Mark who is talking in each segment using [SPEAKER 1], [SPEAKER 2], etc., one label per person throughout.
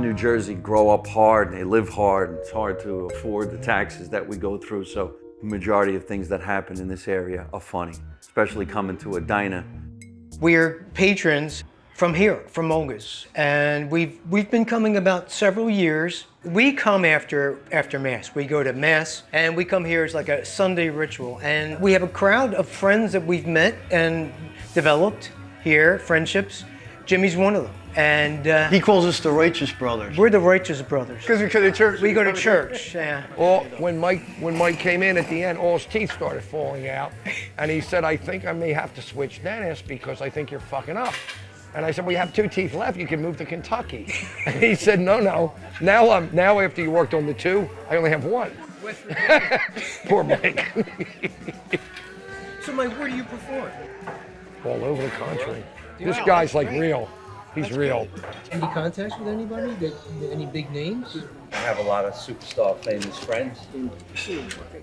[SPEAKER 1] New Jersey grow up hard and they live hard, and it's hard to afford the taxes that we go through. So the majority of things that happen in this area are funny, especially coming to a diner.
[SPEAKER 2] We're patrons from here, from Moga's, and we've been coming about several years. We come after Mass. We go to Mass, and we come here as like a Sunday ritual. And we have a crowd of friends that we've met and developed here, friendships. Jimmie's one of them. And
[SPEAKER 3] He calls us the Righteous Brothers.
[SPEAKER 2] we're the Righteous Brothers.
[SPEAKER 3] Because we go to church.
[SPEAKER 2] We go to church, yeah.
[SPEAKER 4] When Mike came in at the end, all his teeth started falling out, and he said, "I think I may have to switch dentists because I think you're fucking up." And I said, "Well, you have 2 teeth left. You can move to Kentucky." And he said, "No. Now after you worked on the 2, I only have 1." Poor Mike.
[SPEAKER 2] So, Mike, where do you perform?
[SPEAKER 4] All over the country. This guy's like real. He's real.
[SPEAKER 2] Any contacts with anybody? Any big names?
[SPEAKER 1] I have a lot of superstar famous friends.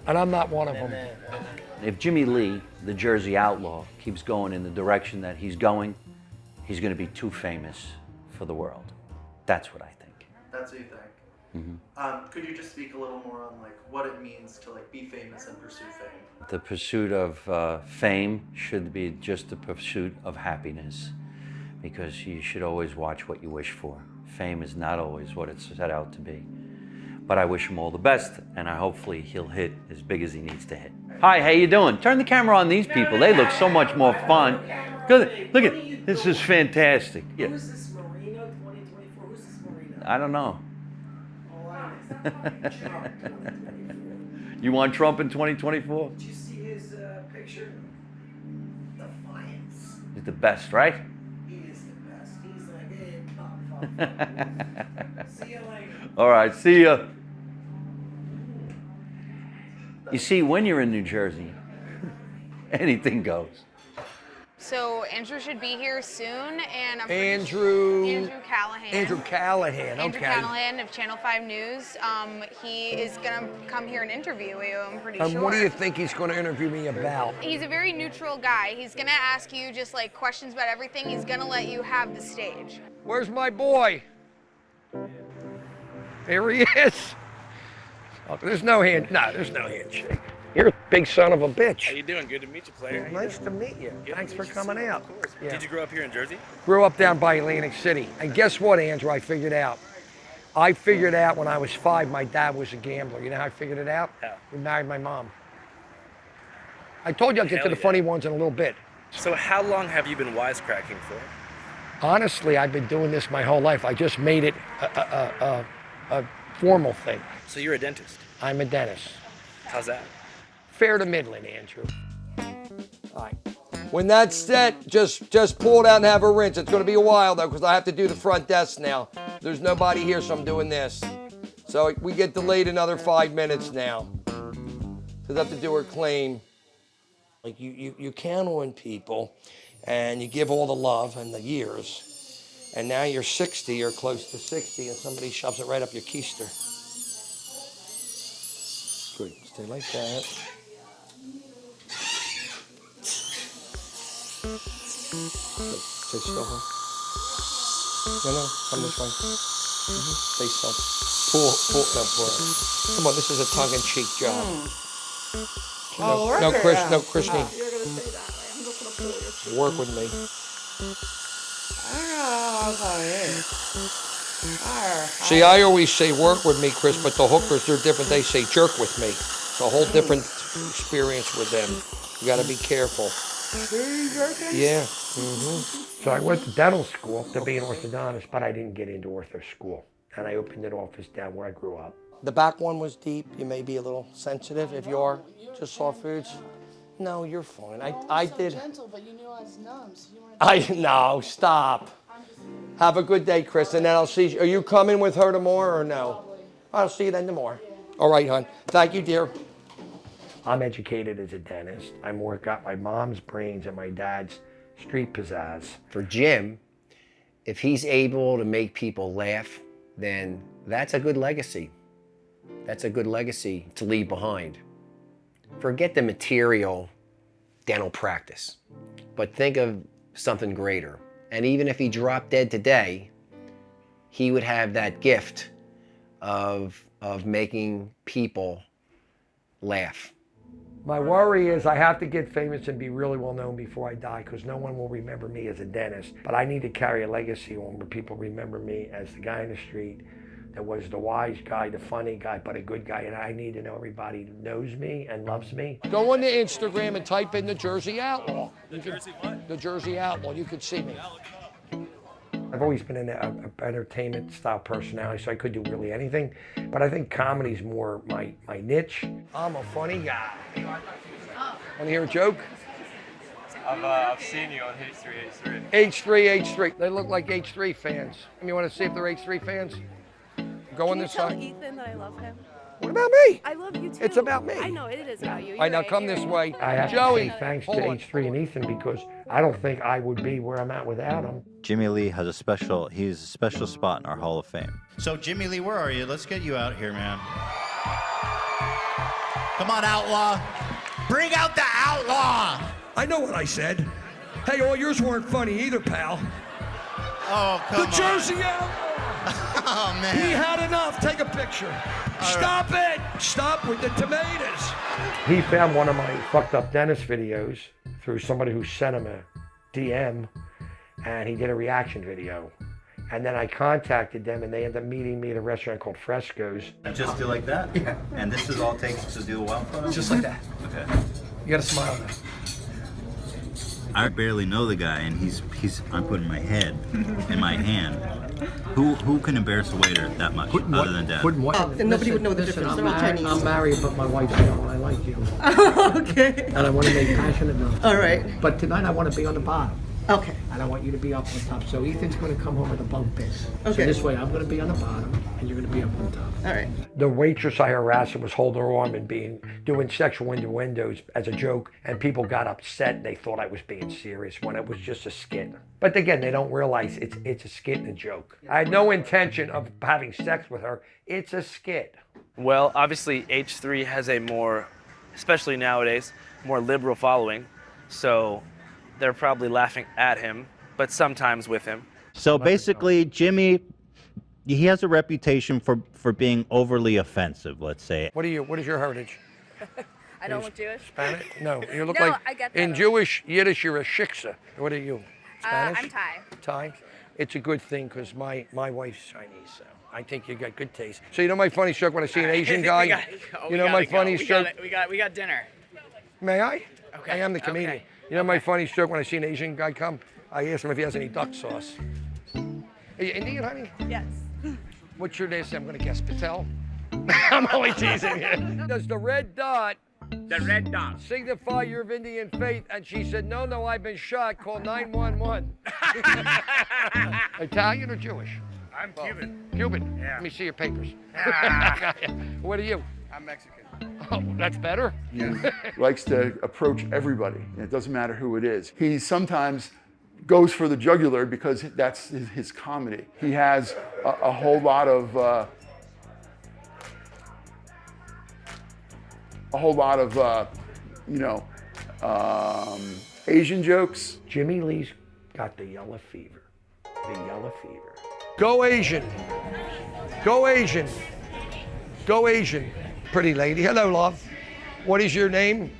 [SPEAKER 4] And I'm not one of them.
[SPEAKER 1] If Jimmie Lee, the Jersey outlaw, keeps going in the direction that he's going, he's going to be too famous for the world. That's what I think.
[SPEAKER 5] That's what you think. Could you just speak a little more on like what it means to like be famous and pursue fame?
[SPEAKER 1] The pursuit of fame should be just the pursuit of happiness, because you should always watch what you wish for. Fame is not always what it's set out to be. But I wish him all the best, and hopefully he'll hit as big as he needs to hit. Hi, how you doing? Turn the camera on these people. They look so much more fun. Good. Look at this is fantastic. Yeah.
[SPEAKER 6] Who's this Marino 2024? Who's this Marino?
[SPEAKER 1] I don't know.
[SPEAKER 6] Oh, I know. Trump 2024.
[SPEAKER 1] You want Trump in 2024?
[SPEAKER 6] Did you see his picture? Defiance.
[SPEAKER 1] He's the best, right?
[SPEAKER 6] He is the best. He's like, hey, pop. See you later.
[SPEAKER 1] All right, see ya. You see, when you're in New Jersey, anything goes.
[SPEAKER 7] So Andrew should be here soon, and I'm
[SPEAKER 4] Andrew
[SPEAKER 7] Callahan.
[SPEAKER 4] Andrew Callahan,
[SPEAKER 7] Andrew
[SPEAKER 4] okay.
[SPEAKER 7] Callahan of Channel 5 News. He is gonna come here and interview you, I'm pretty sure.
[SPEAKER 4] And what do you think he's going to interview me about?
[SPEAKER 7] He's a very neutral guy. He's gonna ask you just like questions about everything. He's gonna let you have the stage.
[SPEAKER 4] Where's my boy? There he is. Oh, there's no handshake. You're a big son of a bitch.
[SPEAKER 8] How you doing? Good to meet you, player.
[SPEAKER 4] Nice to meet you.
[SPEAKER 8] Good
[SPEAKER 4] Thanks
[SPEAKER 8] to
[SPEAKER 4] for
[SPEAKER 8] meet you,
[SPEAKER 4] coming
[SPEAKER 8] sir.
[SPEAKER 4] out.
[SPEAKER 8] Of course.
[SPEAKER 4] Yeah.
[SPEAKER 8] Did you grow up here in Jersey?
[SPEAKER 4] Grew up down by Atlantic City. And guess what, Andrew, I figured out? I figured out when I was 5, my dad was a gambler. You know how I figured it out?
[SPEAKER 8] How?
[SPEAKER 4] He married my mom. I told you I'll get to
[SPEAKER 8] Hell
[SPEAKER 4] the
[SPEAKER 8] yeah.
[SPEAKER 4] funny ones in a little bit.
[SPEAKER 8] So how long have you been wisecracking for?
[SPEAKER 4] Honestly, I've been doing this my whole life. I just made it a formal thing.
[SPEAKER 8] So you're a dentist.
[SPEAKER 4] I'm a dentist.
[SPEAKER 8] How's that?
[SPEAKER 4] Fair to middling, Andrew. All right. When that's set, just pull it out and have a rinse. It's going to be a while, though, because I have to do the front desk now. There's nobody here, so I'm doing this. So we get delayed another 5 minutes now. Because I have to do her clean. Like, you count on people, and you give all the love and the years, and now you're 60 or close to 60, and somebody shoves it right up your keister. Good. Stay like that. Good. Stay still, huh? No, come this way. Stay still. Pull, no, pull. Come on, this is a tongue-in-cheek job. No, Christine.
[SPEAKER 6] You're gonna say that way. I'm just gonna pull your cheek.
[SPEAKER 4] Work with me. See, I always say work with me, Chris, but the hookers, they're different. They say jerk with me. It's a whole different experience with them. You gotta be careful. Yeah. So I went to dental school to be an orthodontist, but I didn't get into ortho school. And I opened an office down where I grew up. The back one was deep. You may be a little sensitive if you are. Just soft foods. No, you're fine. I did.
[SPEAKER 6] Gentle, but you knew I was numb, so you weren't.
[SPEAKER 4] No, stop. Have a good day, Chris, and then I'll see you. Are you coming with her tomorrow or no? I'll see you then tomorrow. All right, hon. Thank you, dear. I'm educated as a dentist. I more got my mom's brains and my dad's street pizzazz.
[SPEAKER 9] For Jim, if he's able to make people laugh, then that's a good legacy. That's a good legacy to leave behind. Forget the material dental practice, but think of something greater. And even if he dropped dead today, he would have that gift of making people laugh.
[SPEAKER 4] My worry is I have to get famous and be really well known before I die, because no one will remember me as a dentist. But I need to carry a legacy on where people remember me as the guy in the street that was the wise guy, the funny guy, but a good guy. And I need to know everybody knows me and loves me. Go on to Instagram and type in the Jersey Outlaw. The Jersey what? The Jersey Outlaw. You can see me. I've always been an entertainment style personality, so I could do really anything. But I think comedy's more my niche. I'm a funny guy. Want to hear a joke?
[SPEAKER 10] I've seen you on H3H3.
[SPEAKER 4] H3H3. They look like H3 fans. You want to see if they're H3 fans? Go on this side.
[SPEAKER 11] Can you tell Ethan that I love him?
[SPEAKER 4] What about me?
[SPEAKER 11] I love you too.
[SPEAKER 4] It's about me.
[SPEAKER 11] I know it is about you.
[SPEAKER 4] All right, now come this way. I have
[SPEAKER 11] Joey.
[SPEAKER 4] to say thanks to H3 and Ethan, because I don't think I would be where I'm at without them.
[SPEAKER 12] Jimmie Lee has a special spot in our Hall of Fame.
[SPEAKER 13] So Jimmie Lee, where are you? Let's get you out here, man. Come on, outlaw. Bring out the outlaw.
[SPEAKER 4] I know what I said. Hey, all yours weren't funny either, pal.
[SPEAKER 13] Oh, come on.
[SPEAKER 4] The Jersey Outlaw.
[SPEAKER 13] Oh, man.
[SPEAKER 4] He had enough. Take a picture. Stop it. Stop with the tomatoes. He found one of my fucked up dentist videos through somebody who sent him a DM, and he did a reaction video. And then I contacted them, and they ended up meeting me at a restaurant called Fresco's.
[SPEAKER 12] And just do like that? Yeah. And this is all it takes to do a wild photo?
[SPEAKER 2] Just like that.
[SPEAKER 12] Okay.
[SPEAKER 2] You gotta smile now.
[SPEAKER 12] I barely know the guy, and I'm putting my head in my hand. Who can embarrass a waiter that much other than Dad?
[SPEAKER 6] And nobody would know the difference. They're all Chinese.
[SPEAKER 2] I'm married, but my wife's young. I like you.
[SPEAKER 6] Okay.
[SPEAKER 2] And I want to make passionate enough.
[SPEAKER 6] All right.
[SPEAKER 2] But tonight I want to be on the bottom.
[SPEAKER 6] Okay.
[SPEAKER 2] And I want you to be up on top. So Ethan's going to come home with a bunk bed. So
[SPEAKER 6] Okay.
[SPEAKER 2] this way I'm going to be on the bottom and you're going to be up on top.
[SPEAKER 6] All right.
[SPEAKER 4] The waitress I harassed was holding her arm and doing sexual innuendos as a joke, and people got upset. They thought I was being serious when it was just a skit. But again, they don't realize it's a skit and a joke. I had no intention of having sex with her. It's a skit.
[SPEAKER 8] Well, obviously H3 has a more, especially nowadays, more liberal following. So they're probably laughing at him, but sometimes with him.
[SPEAKER 12] So basically, Jimmie, he has a reputation for being overly offensive, let's say.
[SPEAKER 4] What is your heritage?
[SPEAKER 11] I don't look Jewish.
[SPEAKER 4] Spanish? No, you look
[SPEAKER 11] No,
[SPEAKER 4] like,
[SPEAKER 11] I get that.
[SPEAKER 4] in Jewish, Yiddish, you're a shiksa. What are you? Spanish?
[SPEAKER 11] I'm Thai.
[SPEAKER 4] Thai? It's a good thing, because my wife's Chinese, so I think you got good taste. So you know my funny joke when I see an Asian guy? Funny joke?
[SPEAKER 10] We got dinner.
[SPEAKER 4] May I?
[SPEAKER 10] Okay.
[SPEAKER 4] I am the comedian.
[SPEAKER 10] Okay.
[SPEAKER 4] You know my funny joke when I see an Asian guy come? I ask him if he has any duck sauce. Are you Indian, honey?
[SPEAKER 11] Yes.
[SPEAKER 4] What's your name? I'm going to guess Patel. I'm only teasing you. Does the red dot signify you're of Indian faith? And she said, no, I've been shot. Call 911. Italian or Jewish?
[SPEAKER 10] I'm Cuban.
[SPEAKER 4] Cuban?
[SPEAKER 10] Yeah.
[SPEAKER 4] Let me see your papers. What are you?
[SPEAKER 10] I'm Mexican.
[SPEAKER 4] Oh, that's better?
[SPEAKER 14] Likes to approach everybody. It doesn't matter who it is. He sometimes goes for the jugular because that's his comedy. He has a whole lot of Asian jokes.
[SPEAKER 4] Jimmie Lee's got the yellow fever. The yellow fever. Go Asian. Go Asian. Go Asian. Pretty lady. Hello, love. What is your name?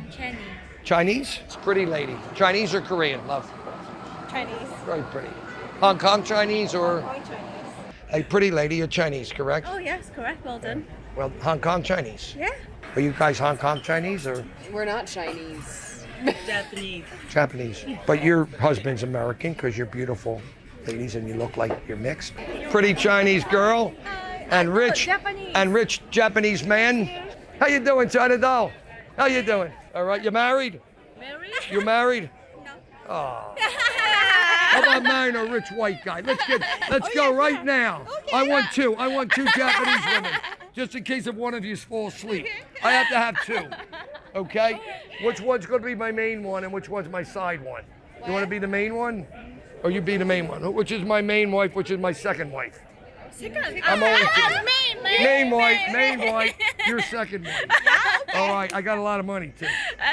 [SPEAKER 11] Chinese.
[SPEAKER 4] Chinese? Pretty lady. Chinese or Korean, love?
[SPEAKER 11] Chinese.
[SPEAKER 4] Very pretty. Hong Kong Chinese or?
[SPEAKER 11] Chinese.
[SPEAKER 4] A pretty lady, you're Chinese, correct?
[SPEAKER 11] Oh yes, correct. Well done.
[SPEAKER 4] Well, Hong Kong Chinese.
[SPEAKER 11] Yeah.
[SPEAKER 4] Are you guys Hong Kong Chinese or?
[SPEAKER 15] We're not Chinese.
[SPEAKER 11] Japanese.
[SPEAKER 4] Japanese. But your husband's American because you're beautiful ladies and you look like you're mixed. Pretty Chinese girl and rich Japanese man. How you doing, China doll? How you doing? All right, you married?
[SPEAKER 11] Married?
[SPEAKER 4] You married?
[SPEAKER 11] No.
[SPEAKER 4] Oh. How about marrying a rich white guy? Let's go right now.
[SPEAKER 11] Okay,
[SPEAKER 4] I want two Japanese women, just in case if one of you falls asleep. I have to have two. Okay? Which one's going to be my main one and which one's my side one? You want to be the main one? Or you be the main one? Which is my main wife, which is my second wife?
[SPEAKER 11] Second.
[SPEAKER 4] I'm only kidding. Main wife, your second wife. All right, I got a lot of money too.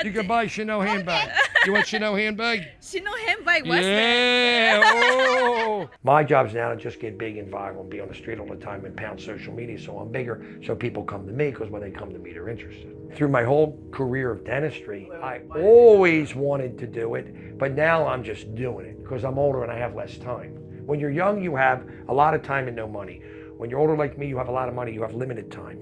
[SPEAKER 4] You can buy Chanel handbag. You want Chanel handbag?
[SPEAKER 11] Chanel handbag. like West
[SPEAKER 4] Yeah. Oh.
[SPEAKER 16] My job's now to just get big and viral and be on the street all the time and pound social media so I'm bigger, so people come to me, because when they come to me, they're interested. Through my whole career of dentistry, I always wanted to do it, but now I'm just doing it because I'm older and I have less time. When you're young, you have a lot of time and no money. When you're older like me, you have a lot of money, you have limited time.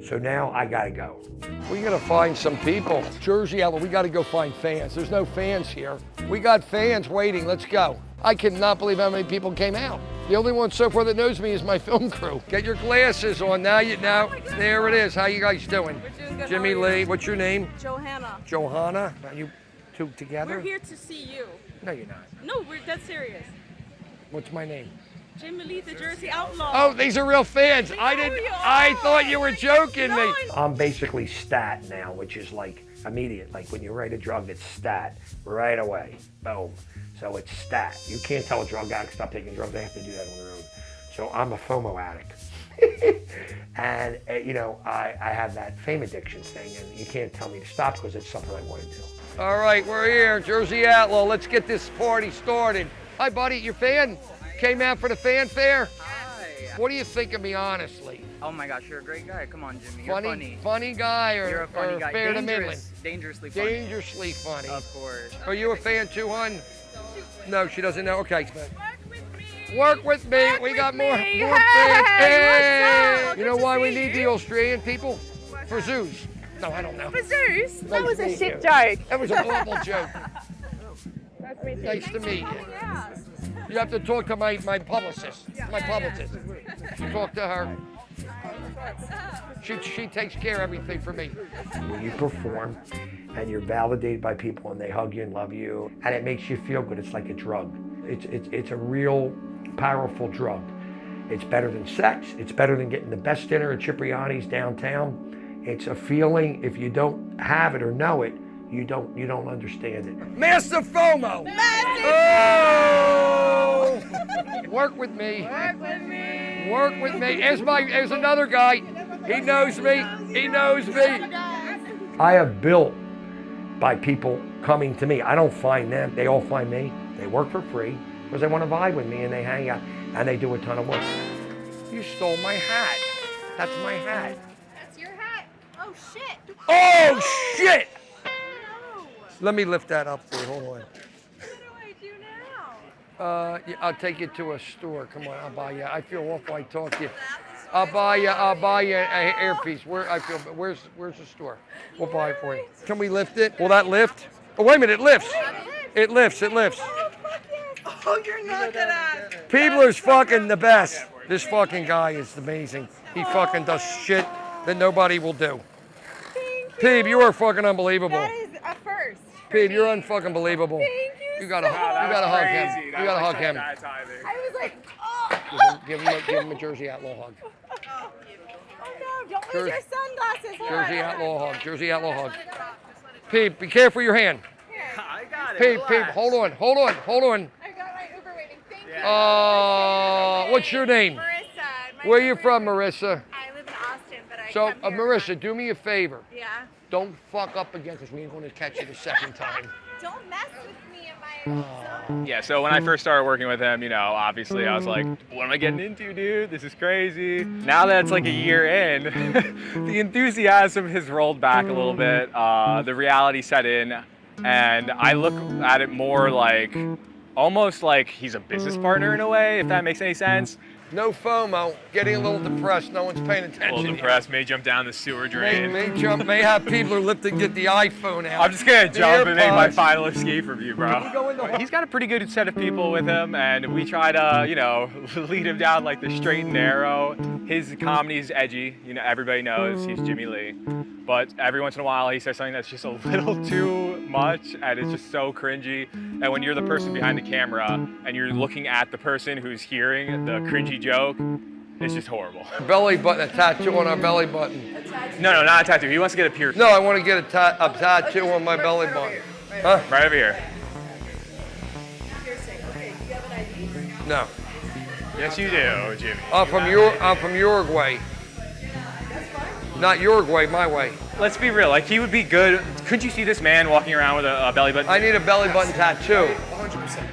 [SPEAKER 16] So now I gotta go.
[SPEAKER 4] We gotta find some people. Jersey Outlaw, we gotta go find fans. There's no fans here. We got fans waiting, let's go. I cannot believe how many people came out. The only one so far that knows me is my film crew. Get your glasses on, now you know. There it is, how you guys doing?
[SPEAKER 11] Good,
[SPEAKER 4] Jimmie Lee, what's your name?
[SPEAKER 11] Johanna.
[SPEAKER 4] Johanna, are you two together?
[SPEAKER 11] We're here to see you.
[SPEAKER 4] No, you're not.
[SPEAKER 11] No, we're dead serious.
[SPEAKER 4] What's my name?
[SPEAKER 11] Jimmie Lee, the Jersey Outlaw.
[SPEAKER 4] Oh, these are real fans. I thought you were joking me.
[SPEAKER 16] I'm basically stat now, which is like immediate. Like when you write a drug, it's stat right away. Boom. So it's stat. You can't tell a drug addict stop taking drugs. They have to do that on their own. So I'm a FOMO addict. And you know, I have that fame addiction thing, and you can't tell me to stop because it's something I want to do.
[SPEAKER 4] All right, we're here, Jersey Outlaw. Let's get this party started. Hi, buddy, your fan? Came out for the fanfare?
[SPEAKER 17] Hi.
[SPEAKER 4] What do you think of me, honestly?
[SPEAKER 17] Oh my gosh, you're a great guy. Come on, Jimmie. You're funny.
[SPEAKER 4] Funny guy or,
[SPEAKER 17] You're a funny
[SPEAKER 4] or
[SPEAKER 17] guy.
[SPEAKER 4] fair to middling?
[SPEAKER 17] Dangerously funny.
[SPEAKER 4] Dangerously funny.
[SPEAKER 17] Of course.
[SPEAKER 4] Are you a fan too, hon? No, she doesn't know. Okay. Work with me. We got more fans. Hey! You know why we need the Australian people? For zoos. No, I don't know.
[SPEAKER 11] For Zeus?
[SPEAKER 4] Nice
[SPEAKER 11] That was
[SPEAKER 4] to
[SPEAKER 11] a
[SPEAKER 4] meet
[SPEAKER 11] shit
[SPEAKER 4] you.
[SPEAKER 11] joke.
[SPEAKER 4] That was an awful joke.
[SPEAKER 11] Nice to meet you.
[SPEAKER 4] Nice to meet you. You have to talk to my publicist. My publicist. You talk to her. She takes care of everything for me.
[SPEAKER 16] When you perform and you're validated by people and they hug you and love you and it makes you feel good, it's like a drug. It's a real powerful drug. It's better than sex. It's better than getting the best dinner at Cipriani's downtown. It's a feeling. If you don't have it or know it, you don't understand it.
[SPEAKER 4] Massive FOMO. Oh! Work with me.
[SPEAKER 11] Work with me.
[SPEAKER 4] Work with me. As another guy. He knows me. He knows me.
[SPEAKER 16] I have built by people coming to me. I don't find them. They all find me. They work for free because they want to vibe with me and they hang out and they do a ton of work.
[SPEAKER 4] You stole my hat. That's my hat.
[SPEAKER 7] That's your hat. Oh shit.
[SPEAKER 4] Oh shit! Let me lift that up for you. Hold on.
[SPEAKER 11] What do I do now?
[SPEAKER 4] Yeah, I'll take you to a store. Come on, I'll buy you. I feel awful. I talk to you. I'll buy you an earpiece. Where's the store? We'll buy it for you. Can we lift it? Will that lift? Oh, wait a minute, it lifts. It lifts, it lifts.
[SPEAKER 11] Oh, you're not gonna.
[SPEAKER 4] Peebler's fucking the best. This fucking guy is amazing. He fucking does shit that nobody will do. Peeb, you are fucking unbelievable.
[SPEAKER 11] That is a first.
[SPEAKER 4] Peeb, you're unfucking believable.
[SPEAKER 11] Thank you.
[SPEAKER 4] You gotta hug him. You gotta hug him.
[SPEAKER 11] I was like, oh.
[SPEAKER 4] Give him a Jersey Outlaw hug.
[SPEAKER 11] Oh no, don't lose your sunglasses.
[SPEAKER 4] Jersey Outlaw hug. Jersey Outlaw hug. Peeb, be careful your hand.
[SPEAKER 10] I got it.
[SPEAKER 4] Peeb, hold on.
[SPEAKER 11] I got my Uber waiting. Thank you.
[SPEAKER 4] What's your name?
[SPEAKER 11] Marissa.
[SPEAKER 4] Where are you from, Marissa?
[SPEAKER 11] I live in Austin, but I
[SPEAKER 4] So,
[SPEAKER 11] come here.
[SPEAKER 4] Marissa, do me a favor.
[SPEAKER 11] Yeah.
[SPEAKER 4] Don't fuck up again, because we ain't going to catch you the second time.
[SPEAKER 11] Don't mess with me in my zone.
[SPEAKER 10] Yeah, so when I first started working with him, you know, obviously I was like, what am I getting into, dude? This is crazy. Now that it's like a year in, the enthusiasm has rolled back a little bit. The reality set in, and I look at it more like, almost like he's a business partner in a way, if that makes any sense.
[SPEAKER 4] No FOMO, getting a little depressed, no one's paying attention.
[SPEAKER 10] A little depressed, may jump down the sewer drain.
[SPEAKER 4] May have people lift and get the iPhone out.
[SPEAKER 10] I'm just gonna jump and make my
[SPEAKER 4] AirPods.
[SPEAKER 10] final escape from you, bro. He's got a pretty good set of people with him, and we try to, you know, lead him down like the straight and narrow. His comedy's edgy, you know, everybody knows he's Jimmie Lee. But every once in a while he says something that's just a little too much, and it's just so cringy. And when you're the person behind the camera and you're looking at the person who's hearing the cringy joke, it's just horrible.
[SPEAKER 4] Belly button, a tattoo on our belly button.
[SPEAKER 10] No, not a tattoo. He wants to get a piercing.
[SPEAKER 4] No, I want to get a tattoo on my belly button. Huh?
[SPEAKER 10] Right over here.
[SPEAKER 11] Piercing. Okay, do you have an ID?
[SPEAKER 4] No.
[SPEAKER 10] Yes, you do, Jimmy.
[SPEAKER 4] I'm from Uruguay. Not Uruguay, my way.
[SPEAKER 10] Let's be real. Like, he would be good. Couldn't you see this man walking around with a belly button?
[SPEAKER 4] I need a belly button tattoo.
[SPEAKER 5] 100%.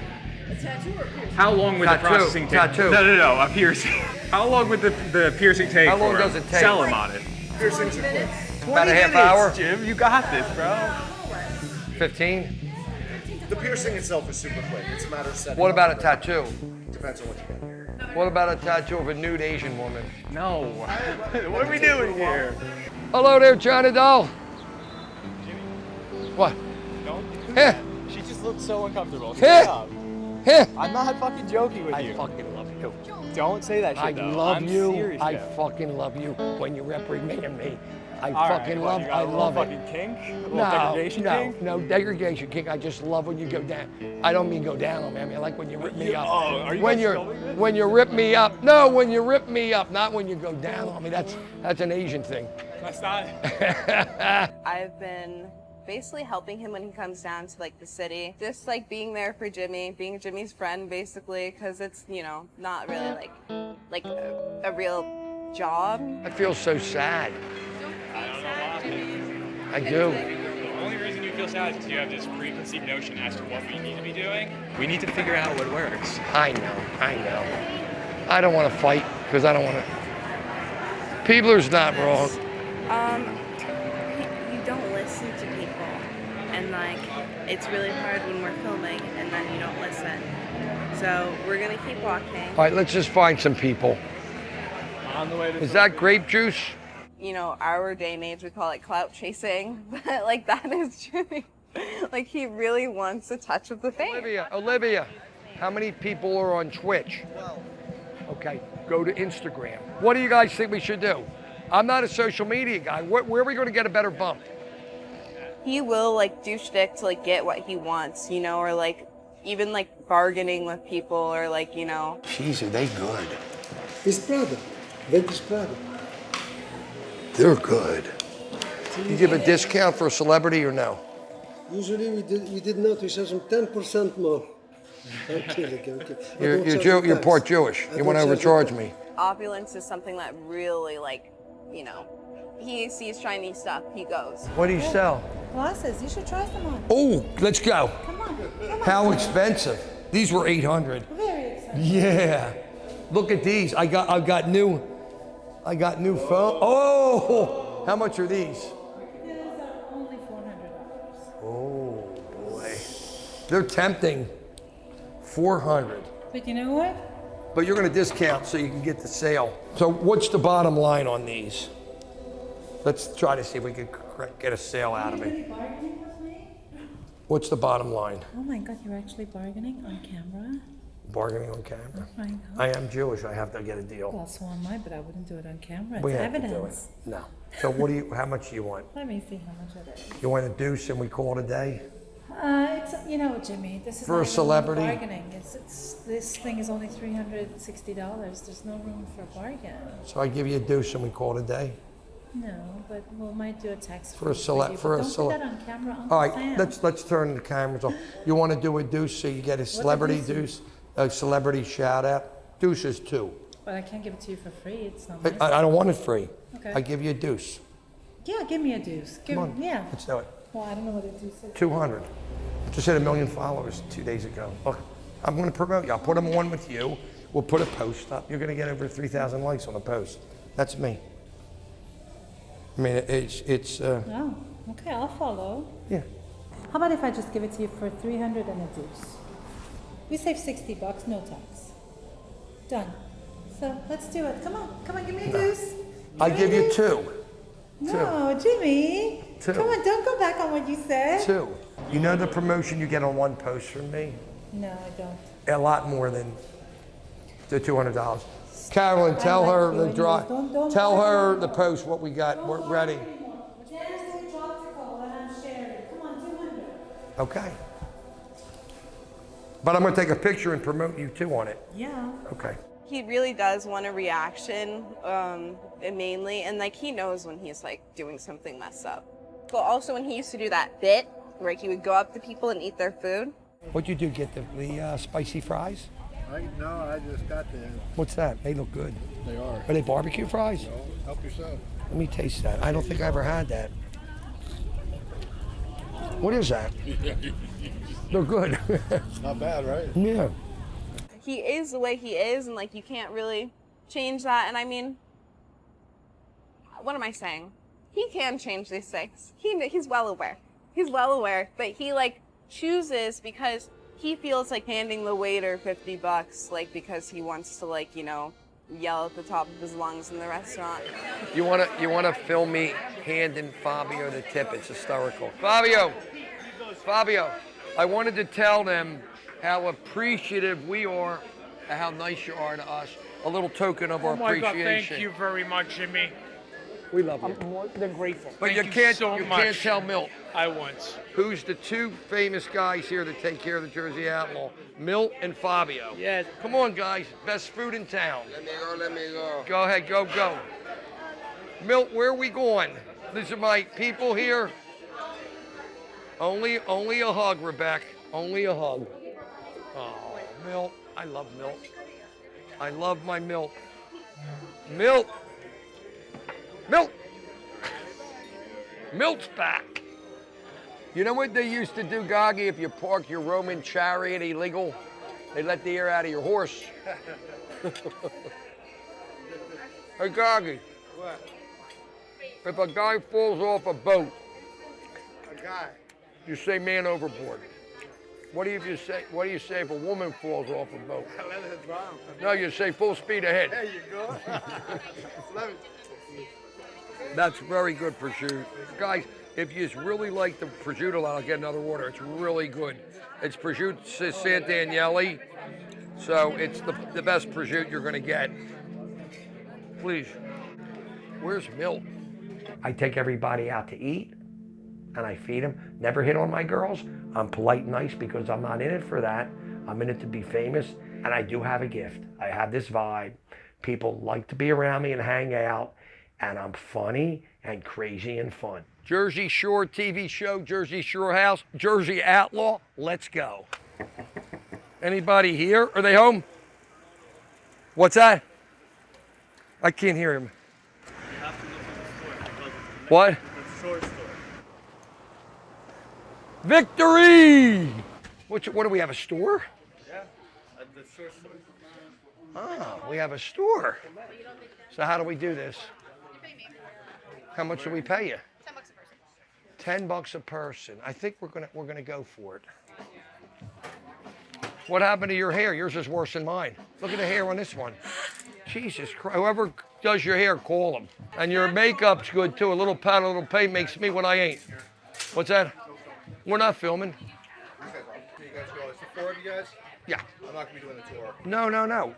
[SPEAKER 10] How long would the processing take?
[SPEAKER 16] Tattoo.
[SPEAKER 10] No, a piercing. How long would the piercing take?
[SPEAKER 16] How long
[SPEAKER 10] for
[SPEAKER 16] does
[SPEAKER 10] him?
[SPEAKER 16] it take?
[SPEAKER 10] Sell him on it.
[SPEAKER 5] Piercings are quick.
[SPEAKER 16] About a half hour?
[SPEAKER 10] Jim, you got this, bro.
[SPEAKER 16] 15?
[SPEAKER 5] The piercing itself is super quick. It's a matter of setting.
[SPEAKER 16] What about a
[SPEAKER 5] up.
[SPEAKER 16] tattoo?
[SPEAKER 5] Depends on what you get.
[SPEAKER 16] What about a tattoo of a nude Asian woman?
[SPEAKER 10] No. What are we doing here?
[SPEAKER 16] Hello there, China doll. What?
[SPEAKER 10] Don't.
[SPEAKER 16] Heh.
[SPEAKER 10] She just looks so uncomfortable.
[SPEAKER 16] Heh.
[SPEAKER 10] Stop.
[SPEAKER 16] Heh.
[SPEAKER 10] I'm not fucking joking with you.
[SPEAKER 16] I fucking love you.
[SPEAKER 10] Don't say that shit
[SPEAKER 16] I
[SPEAKER 10] though.
[SPEAKER 16] love
[SPEAKER 10] I'm
[SPEAKER 16] you.
[SPEAKER 10] serious,
[SPEAKER 16] I
[SPEAKER 10] Joe.
[SPEAKER 16] fucking love you when you reprimand me. I
[SPEAKER 10] All right,
[SPEAKER 16] fucking
[SPEAKER 10] what,
[SPEAKER 16] love.
[SPEAKER 10] you got
[SPEAKER 16] I
[SPEAKER 10] a little
[SPEAKER 16] love
[SPEAKER 10] fucking
[SPEAKER 16] it.
[SPEAKER 10] kink? A little degradation kink?
[SPEAKER 16] No degradation kink. I just love when you go down. I don't mean go down on me. I mean I like when you rip me up.
[SPEAKER 10] Oh, are you
[SPEAKER 16] when
[SPEAKER 10] guys
[SPEAKER 16] you're
[SPEAKER 10] filming this?
[SPEAKER 16] when you rip me up. No, when you rip me up, not when you go down on me. That's an Asian thing.
[SPEAKER 10] That's not.
[SPEAKER 18] I've been basically helping him when he comes down to like the city, just like being there for Jimmie, being Jimmie's friend basically, because it's, you know, not really like a real job.
[SPEAKER 16] I feel so sad.
[SPEAKER 10] I don't know why.
[SPEAKER 16] I do.
[SPEAKER 10] The only reason you feel sad is because you have this preconceived notion as to what we need to be doing. We need to figure out what works.
[SPEAKER 16] I know. I don't want to fight because I don't want to. Peebler's not wrong.
[SPEAKER 19] You don't listen to people, and like it's really hard when we're filming and then you don't listen. So we're gonna keep walking.
[SPEAKER 16] All right, let's just find some people.
[SPEAKER 10] On the way to.
[SPEAKER 16] Is that grape juice?
[SPEAKER 18] You know, our day and age we call it clout chasing, but like that is Jimmie. Like he really wants a touch of the fame.
[SPEAKER 16] Olivia, how many people are on Twitch? Okay, go to Instagram. What do you guys think we should do? I'm not a social media guy. Where are we going to get a better bump?
[SPEAKER 18] He will like do shtick to like get what he wants, you know, or like even like bargaining with people or like, you know.
[SPEAKER 16] Jeez, are they good?
[SPEAKER 20] His brother. With his brother.
[SPEAKER 16] They're good. You give a discount for a celebrity or no?
[SPEAKER 20] Usually we did not. We charge them 10% more. I'm kidding.
[SPEAKER 16] You're part Jewish. You want to overcharge me.
[SPEAKER 18] Opulence is something that really like, you know, he sees Chinese stuff, he goes.
[SPEAKER 16] What do you sell?
[SPEAKER 21] Glasses. You should try some on.
[SPEAKER 16] Oh, let's go.
[SPEAKER 21] Come on.
[SPEAKER 16] How expensive? These were 800.
[SPEAKER 21] Very expensive.
[SPEAKER 16] Yeah. Look at these. I got new phone. Oh, how much are these?
[SPEAKER 21] These are only $400.
[SPEAKER 16] Oh boy, they're tempting. 400.
[SPEAKER 21] But you know what?
[SPEAKER 16] But you're going to discount so you can get the sale. So what's the bottom line on these? Let's try to see if we can get a sale out of
[SPEAKER 21] Are you
[SPEAKER 16] it.
[SPEAKER 21] really bargaining with me?
[SPEAKER 16] What's the bottom line?
[SPEAKER 21] Oh my God, you're actually bargaining on camera?
[SPEAKER 16] Bargaining on camera.
[SPEAKER 21] I know.
[SPEAKER 16] I am Jewish. I have to get a deal.
[SPEAKER 21] Well, so am I, but I wouldn't do it on camera. It's
[SPEAKER 16] We have
[SPEAKER 21] evidence.
[SPEAKER 16] to do it. No. So how much do you want?
[SPEAKER 21] Let me see how much it is.
[SPEAKER 16] You want a deuce and we call it a day?
[SPEAKER 21] It's, you know, Jimmie, this is
[SPEAKER 16] For a
[SPEAKER 21] not even
[SPEAKER 16] celebrity?
[SPEAKER 21] bargaining. This thing is only $360. There's no room for bargain.
[SPEAKER 16] So I give you a deuce and we call it a day?
[SPEAKER 21] No, but we might do a tax
[SPEAKER 16] For a
[SPEAKER 21] Don't
[SPEAKER 16] select,
[SPEAKER 21] put that on camera, Uncle
[SPEAKER 16] All right,
[SPEAKER 21] Sam.
[SPEAKER 16] let's turn the cameras off. You want to do a deuce so you get a celebrity deuce, a celebrity shout out? Deuce is 2.
[SPEAKER 21] But I can't give it to you for free. It's not
[SPEAKER 16] I
[SPEAKER 21] nice.
[SPEAKER 16] don't want it free.
[SPEAKER 21] Okay.
[SPEAKER 16] I give you a deuce.
[SPEAKER 21] Yeah, give me a deuce.
[SPEAKER 16] Come on,
[SPEAKER 21] Yeah.
[SPEAKER 16] let's do it.
[SPEAKER 21] Well, I don't know what a deuce is.
[SPEAKER 16] 200. Just hit 1 million followers 2 days ago. Look, I'm going to promote you. I'll put them on with you. We'll put a post up. You're going to get over 3,000 likes on a post. That's me. I mean, it's.
[SPEAKER 21] Oh, okay, I'll follow.
[SPEAKER 16] Yeah.
[SPEAKER 21] How about if I just give it to you for 300 and a deuce? We save $60, no tax. Done. So let's do it. Come on, give me a deuce.
[SPEAKER 16] I give you 2.
[SPEAKER 21] No, Jimmie.
[SPEAKER 16] 2.
[SPEAKER 21] Come on, don't go back on what you said.
[SPEAKER 16] 2. You know the promotion you get on one post from me?
[SPEAKER 21] No, I don't.
[SPEAKER 16] A lot more than the $200. Carolyn, tell her the drive. Tell her the post what we got. We're ready. Okay. But I'm going to take a picture and promote you too on it.
[SPEAKER 21] Yeah.
[SPEAKER 16] Okay.
[SPEAKER 18] He really does want a reaction, mainly, and like he knows when he's like doing something messed up. But also when he used to do that bit where he would go up to people and eat their food.
[SPEAKER 16] What'd you do? Get the spicy fries?
[SPEAKER 20] No, I just got the.
[SPEAKER 16] What's that? They look good.
[SPEAKER 20] They are.
[SPEAKER 16] Are they barbecue fries?
[SPEAKER 20] No, help yourself.
[SPEAKER 16] Let me taste that. I don't think I ever had that. What is that? They're good.
[SPEAKER 20] Not bad, right?
[SPEAKER 16] Yeah.
[SPEAKER 18] he is the way he is, and like you can't really change that. And I mean, what am I saying? He can change these things. He's well aware. He's well aware, but he like chooses because he feels like handing the waiter $50, like because he wants to like, you know, yell at the top of his lungs in the restaurant.
[SPEAKER 4] You wanna film me handing Fabio the tip? It's hysterical. Fabio, I wanted to tell them how appreciative we are and how nice you are to us. A little token of our appreciation.
[SPEAKER 3] Oh my God, thank you very much, Jimmy.
[SPEAKER 4] We love you.
[SPEAKER 3] I'm more than grateful.
[SPEAKER 4] But
[SPEAKER 3] Thank
[SPEAKER 4] you can't
[SPEAKER 3] so much.
[SPEAKER 4] can't tell Milt.
[SPEAKER 3] I won't.
[SPEAKER 4] Who's the two famous guys here that take care of the Jersey Outlaw? Milt and Fabio.
[SPEAKER 3] Yes.
[SPEAKER 4] Come on, guys. Best food in town.
[SPEAKER 13] Let me go.
[SPEAKER 4] Go ahead, go. Milt, where are we going? These are my people here. Only a hug, Rebecca. Only a hug. Oh, Milt. I love Milt. I love my Milt. Milt. Milt's back. You know what they used to do, Goggy, if you park your Roman chariot illegal? They let the air out of your horse. Hey, Goggy.
[SPEAKER 13] What?
[SPEAKER 4] If a guy falls off a boat,
[SPEAKER 13] A guy.
[SPEAKER 4] you say man overboard. What do you say if a woman falls off a boat?
[SPEAKER 13] Let it drown.
[SPEAKER 4] No, you say full speed ahead.
[SPEAKER 13] There you go. Love it.
[SPEAKER 4] That's very good prosciutto. Guys, if you really like the prosciutto line, I'll get another order. It's really good. It's prosciutto Sant'Agnelli, so it's the best prosciutto you're gonna get. Please. Where's Milt?
[SPEAKER 16] I take everybody out to eat, and I feed them. Never hit on my girls. I'm polite and nice because I'm not in it for that. I'm in it to be famous, and I do have a gift. I have this vibe. People like to be around me and hang out, and I'm funny and crazy and fun.
[SPEAKER 4] Jersey Shore TV show, Jersey Shore House, Jersey Outlaw. Let's go. Anybody here? Are they home? What's that? I can't hear him. What? Victory! What do we have, a store?
[SPEAKER 3] Yeah, at the shore store.
[SPEAKER 4] Oh, we have a store. So how do we do this? How much do we pay you? $10 a person. I think we're gonna go for it. What happened to your hair? Yours is worse than mine. Look at the hair on this one. Jesus Christ. Whoever does your hair, call them. And your makeup's good too. A little powder, a little paint makes me what I ain't. What's that? We're not filming.
[SPEAKER 22] You guys go. It's the four of you guys?
[SPEAKER 4] Yeah.
[SPEAKER 22] I'm not gonna be doing the tour.
[SPEAKER 4] No.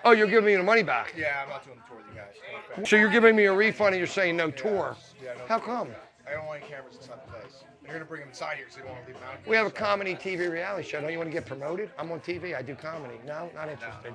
[SPEAKER 4] Oh, you're giving me the money back.
[SPEAKER 22] Yeah, I'm not doing the tour with you guys.
[SPEAKER 4] So you're giving me a refund and you're saying no
[SPEAKER 22] Yeah.
[SPEAKER 4] tour.
[SPEAKER 22] Yeah, no
[SPEAKER 4] How
[SPEAKER 22] tour.
[SPEAKER 4] come?
[SPEAKER 22] I don't want any cameras inside the place. You're gonna bring them inside here because they don't want to leave them out.
[SPEAKER 4] We have a comedy TV reality show. Don't you want to get promoted? I'm on TV. I do comedy. No, not interested.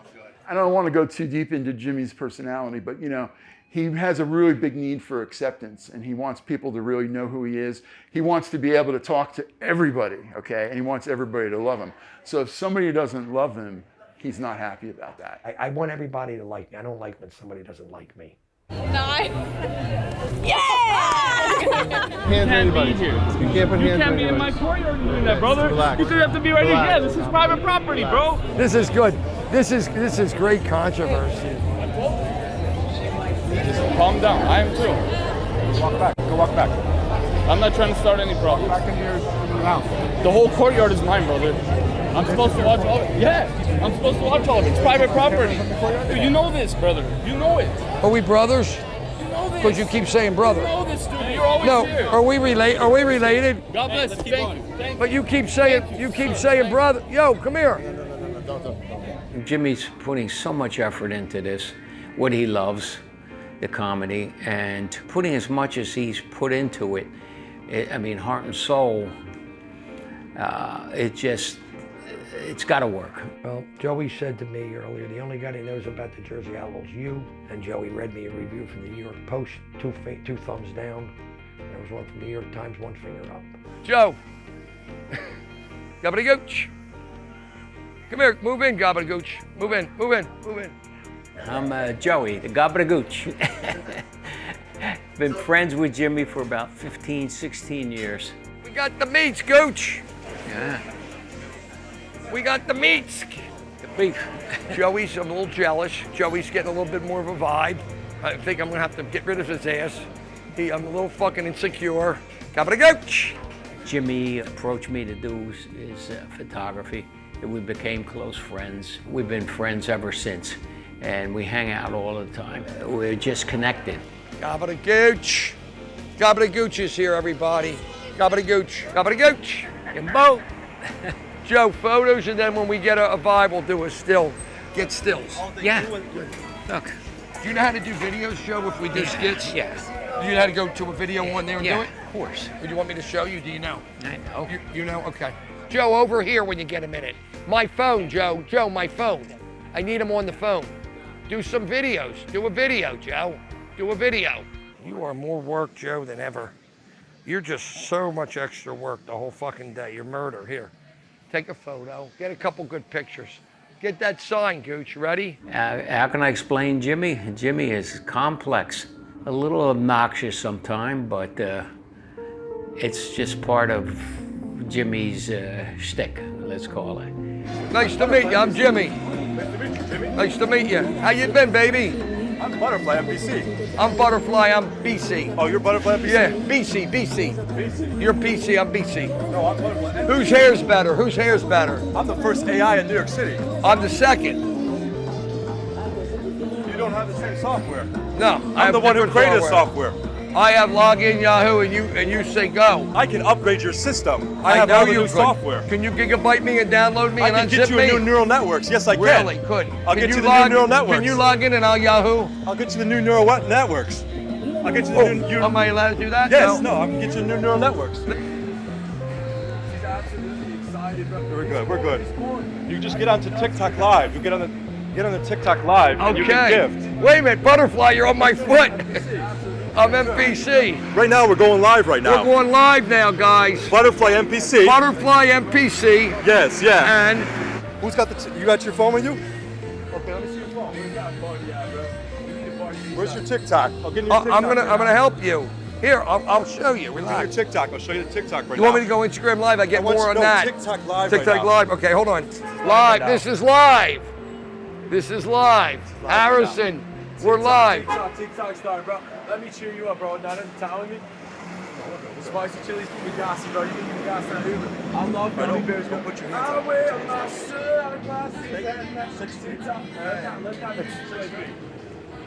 [SPEAKER 14] I don't want to go too deep into Jimmie's personality, but you know, he has a really big need for acceptance, and he wants people to really know who he is. He wants to be able to talk to everybody, okay? And he wants everybody to love him. So if somebody doesn't love him, he's not happy about that.
[SPEAKER 16] I want everybody to like me. I don't like when somebody doesn't like me.
[SPEAKER 11] Yeah!
[SPEAKER 22] Hands on anybody. You can't put hands on
[SPEAKER 3] be in my
[SPEAKER 22] anybody.
[SPEAKER 3] courtyard doing that, brother.
[SPEAKER 22] Relax.
[SPEAKER 3] You should have to be right
[SPEAKER 22] Relax.
[SPEAKER 3] here. This is private property, bro.
[SPEAKER 4] This is good. This is great controversy.
[SPEAKER 3] Just calm down. I am too.
[SPEAKER 22] Walk back. Go walk back.
[SPEAKER 3] I'm not trying to start any problems.
[SPEAKER 22] Back in your house.
[SPEAKER 3] The whole courtyard is mine, brother. I'm supposed to watch all of it. Yeah, I'm supposed to watch all of it. It's private property. Dude, you know this, brother. You know it.
[SPEAKER 4] Are we brothers?
[SPEAKER 3] You know this.
[SPEAKER 4] Because you keep saying brother.
[SPEAKER 3] You know this, dude. You're always
[SPEAKER 4] No,
[SPEAKER 3] here.
[SPEAKER 4] are we related?
[SPEAKER 3] God bless you. Thank you. Thank
[SPEAKER 4] But you keep saying brother. Yo, come here.
[SPEAKER 1] Jimmie's putting so much effort into this, what he loves, the comedy, and putting as much as he's put into it, I mean, heart and soul, it's got to work.
[SPEAKER 16] Well, Joey said to me earlier, the only guy that knows about the Jersey Outlaws, you. And Joey read me a review from the New York Post, two thumbs down. There was one from the New York Times, one finger up.
[SPEAKER 4] Joe. Gobbledygooch. Come here, move in, Gobbledygooch. Move in.
[SPEAKER 1] I'm Joey, the Gobbledygooch. Been friends with Jimmie for about 15, 16 years.
[SPEAKER 4] We got the meats, Gooch.
[SPEAKER 1] Yeah.
[SPEAKER 4] We got the meats. The beef. Joey's a little jealous. Joey's getting a little bit more of a vibe. I think I'm gonna have to get rid of his ass. I'm a little fucking insecure. Cabra-gooch.
[SPEAKER 2] Jimmie approached me to do his photography, and we became close friends. We've been friends ever since, and we hang out all the time. We're just connected.
[SPEAKER 4] Cabra-gooch. Cabra-gooch is here, everybody. Cabra-gooch. Cabra-gooch. And Bo. Joe, photos, and then when we get a vibe, we'll do a still. Get stills.
[SPEAKER 2] Yeah. Look.
[SPEAKER 4] Do you know how to do videos, Joe, if we do skits?
[SPEAKER 2] Yeah.
[SPEAKER 4] Do you know how to go to a video one there and do it?
[SPEAKER 2] Of course.
[SPEAKER 4] Or do you want me to show you? Do you know?
[SPEAKER 2] I know.
[SPEAKER 4] You know? Okay. Joe, over here when you get a minute. My phone, Joe. Joe, my phone. I need him on the phone. Do some videos. Do a video, Joe. Do a video. You are more work, Joe, than ever. You're just so much extra work the whole fucking day. You're murder. Here. Take a photo. Get a couple good pictures. Get that sign, Gooch. Ready?
[SPEAKER 2] How can I explain Jimmie? Jimmie is complex, a little obnoxious sometimes, but it's just part of Jimmie's shtick, let's call it.
[SPEAKER 4] Nice to meet you. I'm Jimmie. Nice to meet you. How you been, baby?
[SPEAKER 9] I'm Butterfly, I'm BC.
[SPEAKER 4] I'm Butterfly, I'm BC.
[SPEAKER 9] Oh, you're Butterfly, BC?
[SPEAKER 4] Yeah, BC. You're PC, I'm BC.
[SPEAKER 9] No, I'm Butterfly.
[SPEAKER 4] Whose hair's better? Whose hair's better?
[SPEAKER 9] I'm the first AI in New York City.
[SPEAKER 4] I'm the second.
[SPEAKER 9] You don't have the same software.
[SPEAKER 4] No,
[SPEAKER 9] I'm the one who created software.
[SPEAKER 4] I have login Yahoo and you say go.
[SPEAKER 9] I can upgrade your system. I have
[SPEAKER 4] know
[SPEAKER 9] all the
[SPEAKER 4] you
[SPEAKER 9] new
[SPEAKER 4] could.
[SPEAKER 9] software.
[SPEAKER 4] Can you gigabyte me and download me and
[SPEAKER 9] I can get you
[SPEAKER 4] unzip
[SPEAKER 9] a
[SPEAKER 4] me?
[SPEAKER 9] new neural networks. Yes, I can.
[SPEAKER 4] Really? Could.
[SPEAKER 9] I'll get you the new neural networks.
[SPEAKER 4] Can you log in and I'll Yahoo?
[SPEAKER 9] I'll get you the new neural networks. I'll get you the new.
[SPEAKER 4] Am I allowed to do that?
[SPEAKER 9] Yes. No, I can get you the new neural networks. She's absolutely excited. We're good. We're good. You just get onto TikTok Live. You get on the TikTok Live and you can gift.
[SPEAKER 4] Wait a minute, Butterfly, you're on my foot. I'm MPC.
[SPEAKER 9] Right now, we're going live right now.
[SPEAKER 4] We're going live now, guys.
[SPEAKER 9] Butterfly MPC.
[SPEAKER 4] Butterfly MPC.
[SPEAKER 9] Yes, yeah.
[SPEAKER 4] And
[SPEAKER 9] who's got you got your phone with you? Okay, let me see your phone. Where's your TikTok? I'll get you your TikTok.
[SPEAKER 4] I'm gonna help you. Here, I'll show you. Relax.
[SPEAKER 9] Your TikTok. I'll show you the TikTok right now.
[SPEAKER 4] You want me to go Instagram Live? I get more on that.
[SPEAKER 9] TikTok Live.
[SPEAKER 4] TikTok
[SPEAKER 9] right now.
[SPEAKER 4] Live. Okay, hold on. Live. This is live. This is live. Harrison, we're live.
[SPEAKER 9] TikTok star, bro. Let me cheer you up, bro. Not in town with me. The spicy chilies keep me gassy, bro. You can keep me gassy on Uber. I love gummy bears. Go put your hands up. I'm not sure.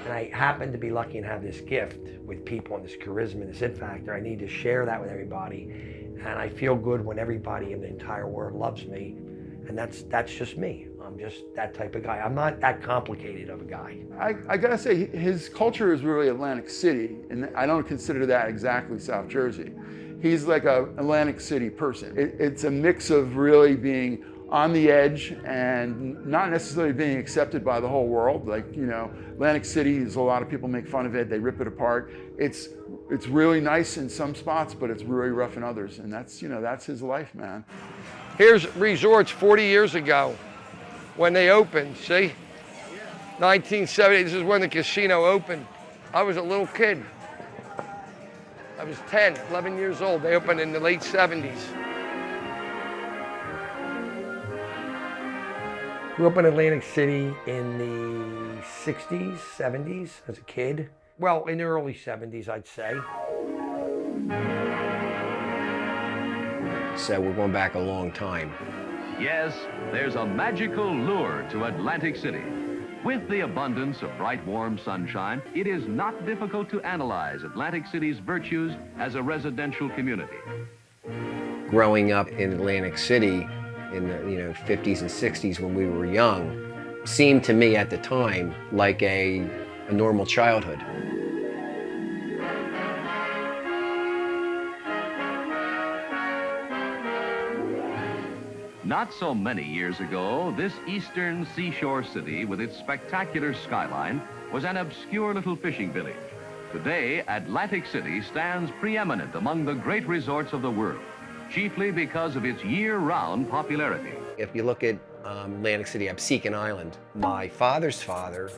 [SPEAKER 16] And I happen to be lucky and have this gift with people and this charisma and this it factor. I need to share that with everybody. And I feel good when everybody in the entire world loves me. And that's just me. I'm just that type of guy. I'm not that complicated of a guy.
[SPEAKER 14] I gotta say, his culture is really Atlantic City, and I don't consider that exactly South Jersey. He's like a Atlantic City person. It's a mix of really being on the edge and not necessarily being accepted by the whole world. Like, you know, Atlantic City is a lot of people make fun of it, they rip it apart. It's really nice in some spots, but it's really rough in others, and that's his life, man.
[SPEAKER 4] Here's resorts 40 years ago when they opened, see? 1970, this is when the casino opened. I was a little kid. I was 10, 11 years old. They opened in the late 70s.
[SPEAKER 16] Grew up in Atlantic City in the 60s, 70s as a kid. Well, in the early 70s, I'd say. So we're going back a long time.
[SPEAKER 23] Yes, there's a magical lure to Atlantic City. With the abundance of bright, warm sunshine, it is not difficult to analyze Atlantic City's virtues as a residential community.
[SPEAKER 24] Growing up in Atlantic City in the 50s and 60s when we were young seemed to me at the time like a normal childhood.
[SPEAKER 23] Not so many years ago, this eastern seashore city with its spectacular skyline was an obscure little fishing village. Today, Atlantic City stands preeminent among the great resorts of the world, chiefly because of its year-round popularity.
[SPEAKER 24] If you look at Atlantic City, Absecon Island, my father's father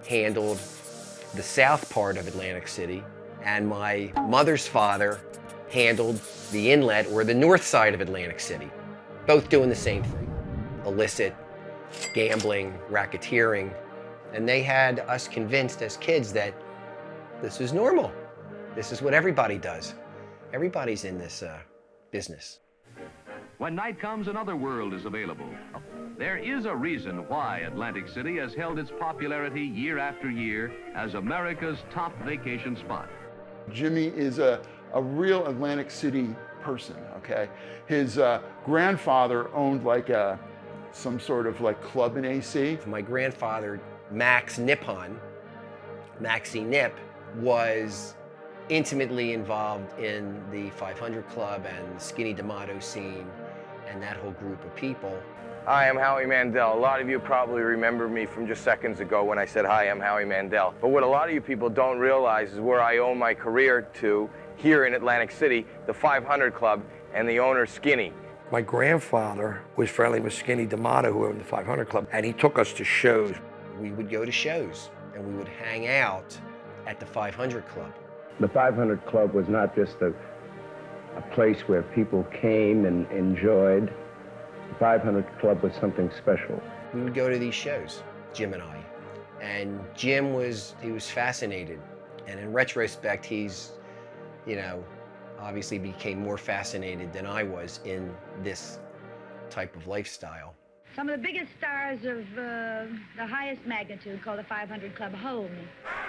[SPEAKER 24] handled the south part of Atlantic City, and my mother's father handled the inlet or the north side of Atlantic City. Both doing the same thing. illicit gambling, racketeering, and they had us convinced as kids that this is normal. This is what everybody does. Everybody's in this business.
[SPEAKER 23] When night comes, another world is available. There is a reason why Atlantic City has held its popularity year after year as America's top vacation spot.
[SPEAKER 14] Jimmie is a real Atlantic City person, okay? His grandfather owned like some sort of like club in AC.
[SPEAKER 24] My grandfather, Max Nippon, Maxie Nip, was intimately involved in the 500 Club and the Skinny D'Amato scene and that whole group of people.
[SPEAKER 6] Hi, I'm Howie Mandel. A lot of you probably remember me from just seconds ago when I said, hi, I'm Howie Mandel. But what a lot of you people don't realize is where I owe my career to here in Atlantic City, the 500 Club and the owner, Skinny.
[SPEAKER 16] My grandfather was friendly with Skinny D'Amato, who owned the 500 Club, and he took us to shows.
[SPEAKER 24] We would go to shows, and we would hang out at the 500 Club.
[SPEAKER 8] The 500 Club was not just a place where people came and enjoyed. The 500 Club was something special.
[SPEAKER 24] We would go to these shows, Jim and I. And Jim was fascinated. And in retrospect, he's, you know, obviously became more fascinated than I was in this type of lifestyle.
[SPEAKER 12] Some of the biggest stars of the highest magnitude, called the 500 Club, hold me.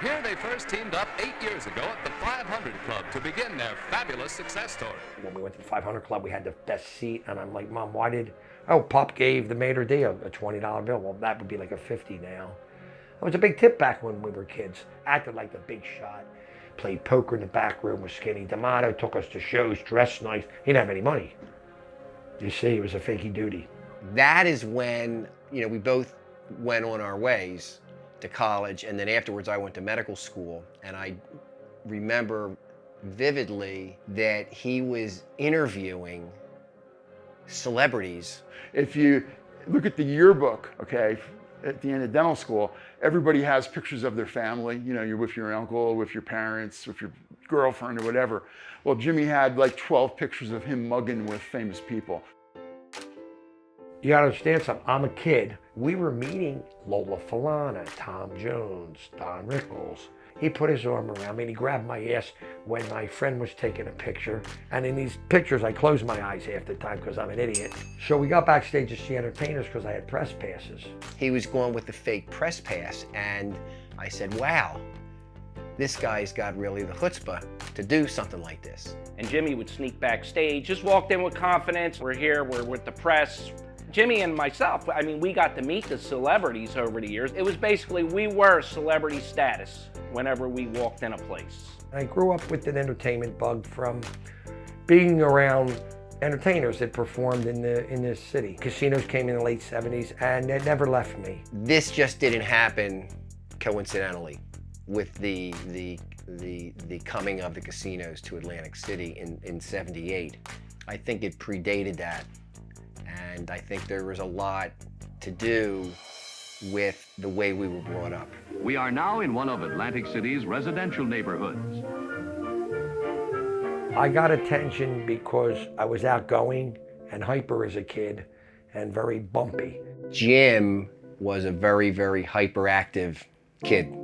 [SPEAKER 15] Here they first teamed up 8 years ago at the 500 Club to begin their fabulous success story.
[SPEAKER 16] When we went to the 500 Club, we had the best seat, and I'm like, Mom, why did... Oh, Pop gave the maitre d' a $20 bill. Well, that would be like a 50 now. It was a big tip back when we were kids. Acted like the big shot. Played poker in the back room with Skinny D'Amato, took us to shows, dressed nice. He didn't have any money. You see, it was a fakey duty.
[SPEAKER 24] That is when, you know, we both went on our ways to college, and then afterwards I went to medical school, and I remember vividly that he was interviewing celebrities.
[SPEAKER 14] If you look at the yearbook, okay, at the end of dental school, everybody has pictures of their family. You know, you're with your uncle, with your parents, with your girlfriend or whatever. Well, Jimmie had like 12 pictures of him mugging with famous people.
[SPEAKER 16] You gotta understand something, I'm a kid. We were meeting Lola Falana, Tom Jones, Don Rickles. He put his arm around me and he grabbed my ass when my friend was taking a picture. And in these pictures, I closed my eyes half the time because I'm an idiot. So we got backstage to see entertainers because I had press passes.
[SPEAKER 24] He was going with the fake press pass, and I said, wow, this guy's got really the chutzpah to do something like this.
[SPEAKER 25] And Jimmie would sneak backstage, just walked in with confidence. We're here, we're with the press. Jimmie and myself, I mean, we got to meet the celebrities over the years. It was basically, we were celebrity status whenever we walked in a place.
[SPEAKER 16] I grew up with an entertainment bug from being around entertainers that performed in this city. Casinos came in the late 70s and it never left me.
[SPEAKER 24] This just didn't happen coincidentally with the coming of the casinos to Atlantic City in '78. I think it predated that. And I think there was a lot to do with the way we were brought up.
[SPEAKER 23] We are now in one of Atlantic City's residential neighborhoods.
[SPEAKER 16] I got attention because I was outgoing and hyper as a kid and very bumpy.
[SPEAKER 24] Jim was a very, very hyperactive kid.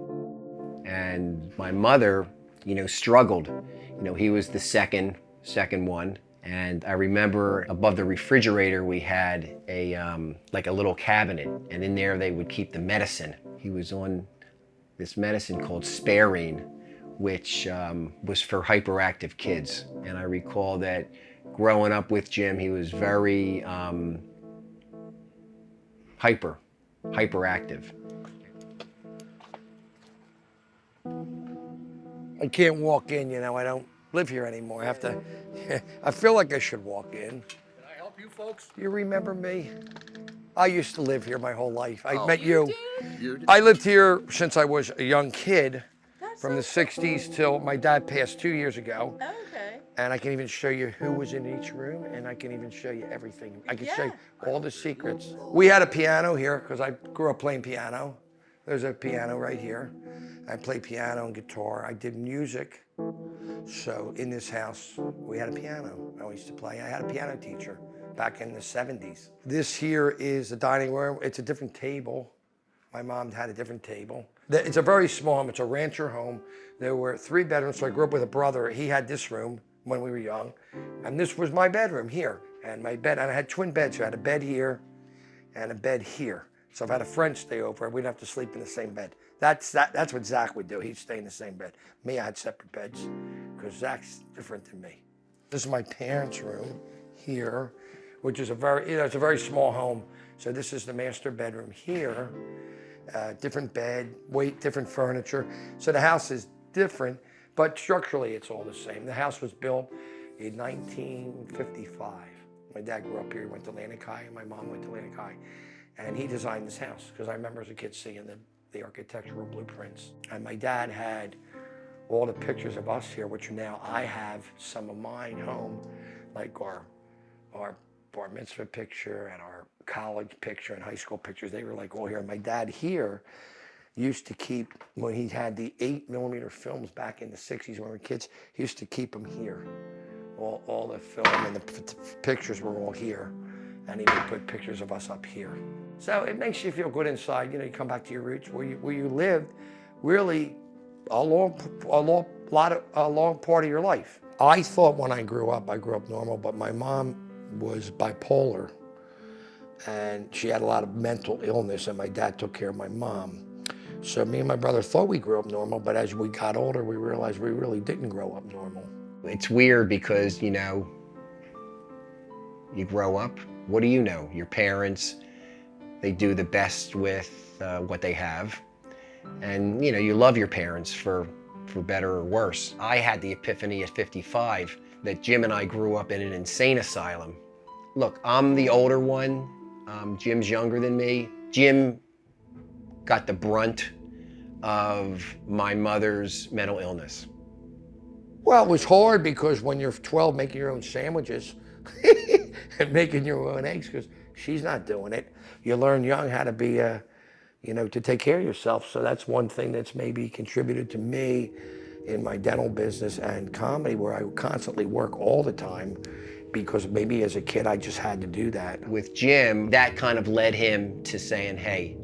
[SPEAKER 24] And my mother, you know, struggled. You know, he was the second one. And I remember above the refrigerator we had a like a little cabinet, and in there they would keep the medicine. He was on this medicine called Sparine, which was for hyperactive kids. And I recall that growing up with Jim, he was very hyperactive.
[SPEAKER 16] I can't walk in, you know, I don't live here anymore. I have to, I feel like I should walk in.
[SPEAKER 22] Can I help you folks?
[SPEAKER 16] You remember me? I used to live here my whole life. I
[SPEAKER 22] Oh,
[SPEAKER 16] met
[SPEAKER 22] you
[SPEAKER 16] you.
[SPEAKER 22] You did?
[SPEAKER 16] I lived here since I was a young kid, from the 60s till my dad passed 2 years ago.
[SPEAKER 26] Okay.
[SPEAKER 16] And I can even show you who was in each room, and I can even show you everything. I can show you all the secrets. We had a piano here, because I grew up playing piano. There's a piano right here. I played piano and guitar. I did music. So in this house, we had a piano. I used to play. I had a piano teacher, back in the 70s. This here is the dining room. It's a different table. My mom had a different table. It's a very small home. It's a rancher home. There were 3 bedrooms, so I grew up with a brother. He had this room when we were young, and this was my bedroom here. And my bed, and I had twin beds. So I had a bed here and a bed here. So if I had a friend stay over, we'd have to sleep in the same bed. That's what Zach would do. He'd stay in the same bed. Me, I had separate beds because Zach's different than me. This is my parents' room here, which is it's a very small home. So this is the master bedroom here. Different bed, different furniture. So the house is different, but structurally it's all the same. The house was built in 1955. My dad grew up here. He went to Atlantic High, and my mom went to Atlantic High. And he designed this house because I remember as a kid seeing the architectural blueprints. And my dad had all the pictures of us here, which now I have some of mine home, like our bar mitzvah picture and our college picture and high school pictures. They were like all here. My dad here used to keep, when he had the 8mm films back in the 60s when we were kids, he used to keep them here. All the film and the pictures were all here. And he would put pictures of us up here. So it makes you feel good inside. You know, you come back to your roots where you lived really a long part of your life. I thought when I grew up normal, but my mom was bipolar and she had a lot of mental illness, and my dad took care of my mom. So me and my brother thought we grew up normal, but as we got older, we realized we really didn't grow up normal.
[SPEAKER 24] It's weird because, you know, you grow up, what do you know? Your parents, they do the best with what they have. And, you know, you love your parents for better or worse. I had the epiphany at 55 that Jim and I grew up in an insane asylum. Look, I'm the older one. Jim's younger than me. Jim got the brunt of my mother's mental illness.
[SPEAKER 16] Well, it was hard because when you're 12 making your own sandwiches and making your own eggs, because she's not doing it. You learn young how to be, you know, to take care of yourself. So that's one thing that's maybe contributed to me in my dental business and comedy, where I constantly work all the time, because maybe as a kid I just had to do that.
[SPEAKER 24] With Jim, that kind of led him to saying, hey,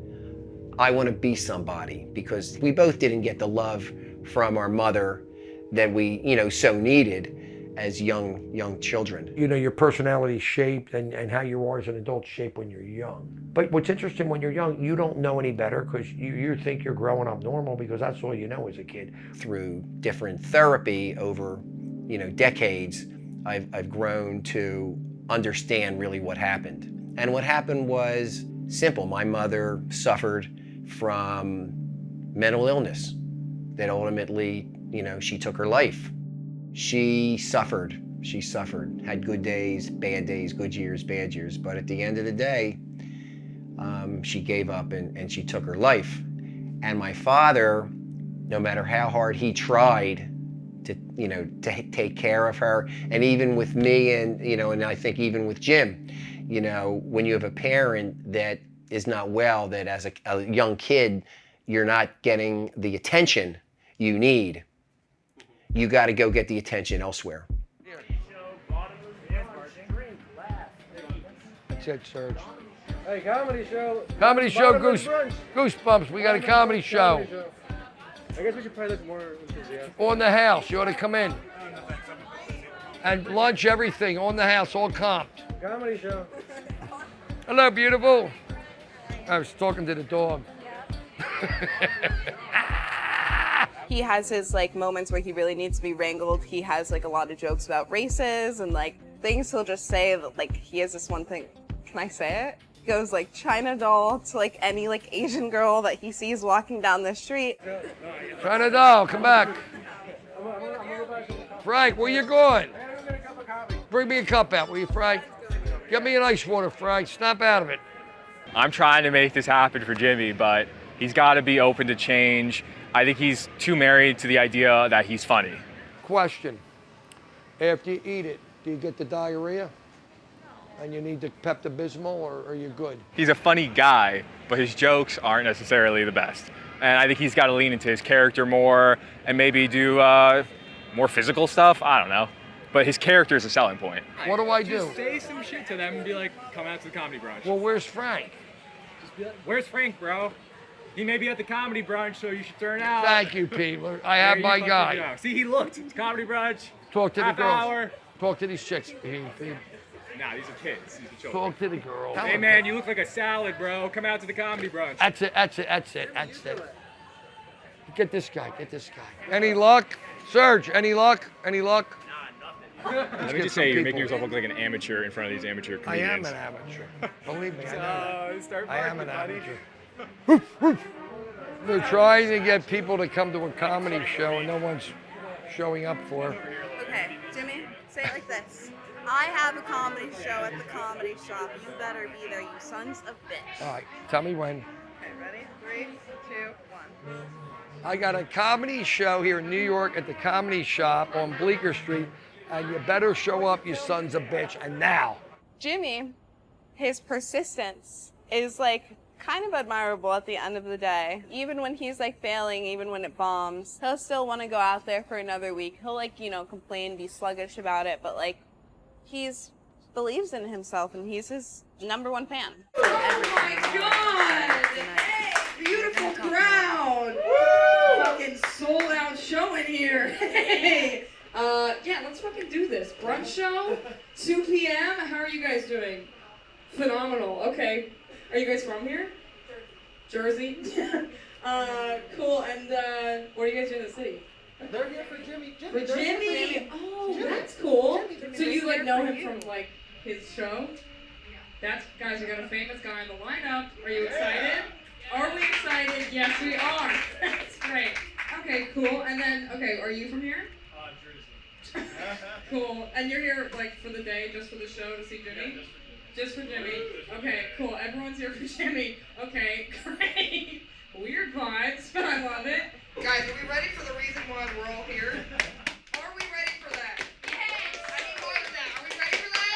[SPEAKER 24] I want to be somebody, because we both didn't get the love from our mother that we, you know, so needed as young children.
[SPEAKER 16] You know, your personality shaped and how you are as an adult shaped when you're young. But what's interesting, when you're young, you don't know any better because you think you're growing up normal because that's all you know as a kid.
[SPEAKER 24] Through different therapy over, you know, decades, I've grown to understand really what happened. And what happened was simple. My mother suffered from mental illness that ultimately, you know, she took her life. She suffered, had good days, good years, bad years, but at the end of the day, she gave up and she took her life. And my father, no matter how hard he tried to, you know, to take care of her, and even with me and, you know, and I think even with Jim, you know, when you have a parent that is not well, that as a young kid, you're not getting the attention you need, you got to go get the attention elsewhere.
[SPEAKER 16] That's it, Serge.
[SPEAKER 9] Hey, comedy show.
[SPEAKER 16] Comedy show, Goosebumps. We got a comedy show.
[SPEAKER 9] I guess we should probably look more enthusiastic.
[SPEAKER 16] On the house, you ought to come in. And lunch, everything, on the house, all comped.
[SPEAKER 9] Comedy show.
[SPEAKER 16] Hello, beautiful. I was talking to the dog.
[SPEAKER 18] He has his like moments where he really needs to be wrangled. He has like a lot of jokes about races and like things he'll just say that, like, he has this one thing. Can I say it? He goes like China doll to like any like Asian girl that he sees walking down the street.
[SPEAKER 16] China doll, come back. Frank, where you going? Bring me a cup out, will you, Frank? Get me an ice water, Frank. Snap out of it.
[SPEAKER 5] I'm trying to make this happen for Jimmie, but he's got to be open to change. I think he's too married to the idea that he's funny.
[SPEAKER 16] Question. After you eat it, do you get the diarrhea? And you need the Pepto-Bismol, or are you good?
[SPEAKER 5] He's a funny guy, but his jokes aren't necessarily the best. And I think he's got to lean into his character more and maybe do more physical stuff. I don't know. but his character is a selling point.
[SPEAKER 4] What do I do?
[SPEAKER 5] Just say some shit to them and be like, come out to the comedy brunch.
[SPEAKER 4] Well, where's Frank?
[SPEAKER 5] Just be like, where's Frank, bro? He may be at the comedy brunch, so you should turn out.
[SPEAKER 4] Thank you, Peebler. I have my guy.
[SPEAKER 5] See, he looked. It's comedy brunch.
[SPEAKER 4] Talk to the
[SPEAKER 5] half
[SPEAKER 4] girls.
[SPEAKER 5] hour.
[SPEAKER 4] Talk to these chicks.
[SPEAKER 5] Nah, these are kids. These are children.
[SPEAKER 4] Talk to the girls.
[SPEAKER 5] Hey, man, you look like a salad, bro. Come out to the comedy brunch.
[SPEAKER 4] That's it. That's it. That's it. That's it. Get this guy. Get this guy. Any luck? Serge, any luck? Any luck?
[SPEAKER 5] Let me just say, you're making yourself look like an amateur in front of these amateur
[SPEAKER 4] I am
[SPEAKER 5] comedians.
[SPEAKER 4] an amateur. Believe me, I know.
[SPEAKER 5] Start
[SPEAKER 4] I am an
[SPEAKER 5] buddy.
[SPEAKER 4] amateur. They're trying to get people to come to a comedy show and no one's showing up for it.
[SPEAKER 18] Okay, Jimmy, say it like this. I have a comedy show at the comedy shop. You better be there, you sons of bitch.
[SPEAKER 4] All right, tell me when.
[SPEAKER 18] Okay, ready? 3, 2, 1.
[SPEAKER 4] I got a comedy show here in New York at the Comedy Shop on Bleecker Street, and you better show up, you sons of bitch, and now.
[SPEAKER 18] Jimmie, his persistence is like kind of admirable at the end of the day. Even when he's like failing, even when it bombs, he'll still want to go out there for another week. He'll like, you know, complain, be sluggish about it, but like he's believes in himself and he's his #1 fan.
[SPEAKER 11] Oh my God! Hey, beautiful crowd! Woo! Fucking sold out show in here. Hey! Yeah, let's fucking do this. Brunch show, 2 p.m. How are you guys doing? Phenomenal. Okay. Are you guys from here? Jersey? Cool. And what are you guys doing in the city?
[SPEAKER 9] They're here for Jimmie.
[SPEAKER 11] For Jimmie? Oh, that's cool. So you like know him from like his show? That's, guys, we got a famous guy in the lineup. Are you excited? Are we excited? Yes, we are. That's great. Okay, cool. And then, okay, are you from here? Jersey. Cool. And you're here like for the day, just for the show to see Jimmie? Just for Jimmie. Okay, cool. Everyone's here for Jimmie. Okay, great. Weird vibes, but I love it. Guys, are we ready for the reason why we're all here? Are we ready for that? Yes! I need more of that. Are we ready for that?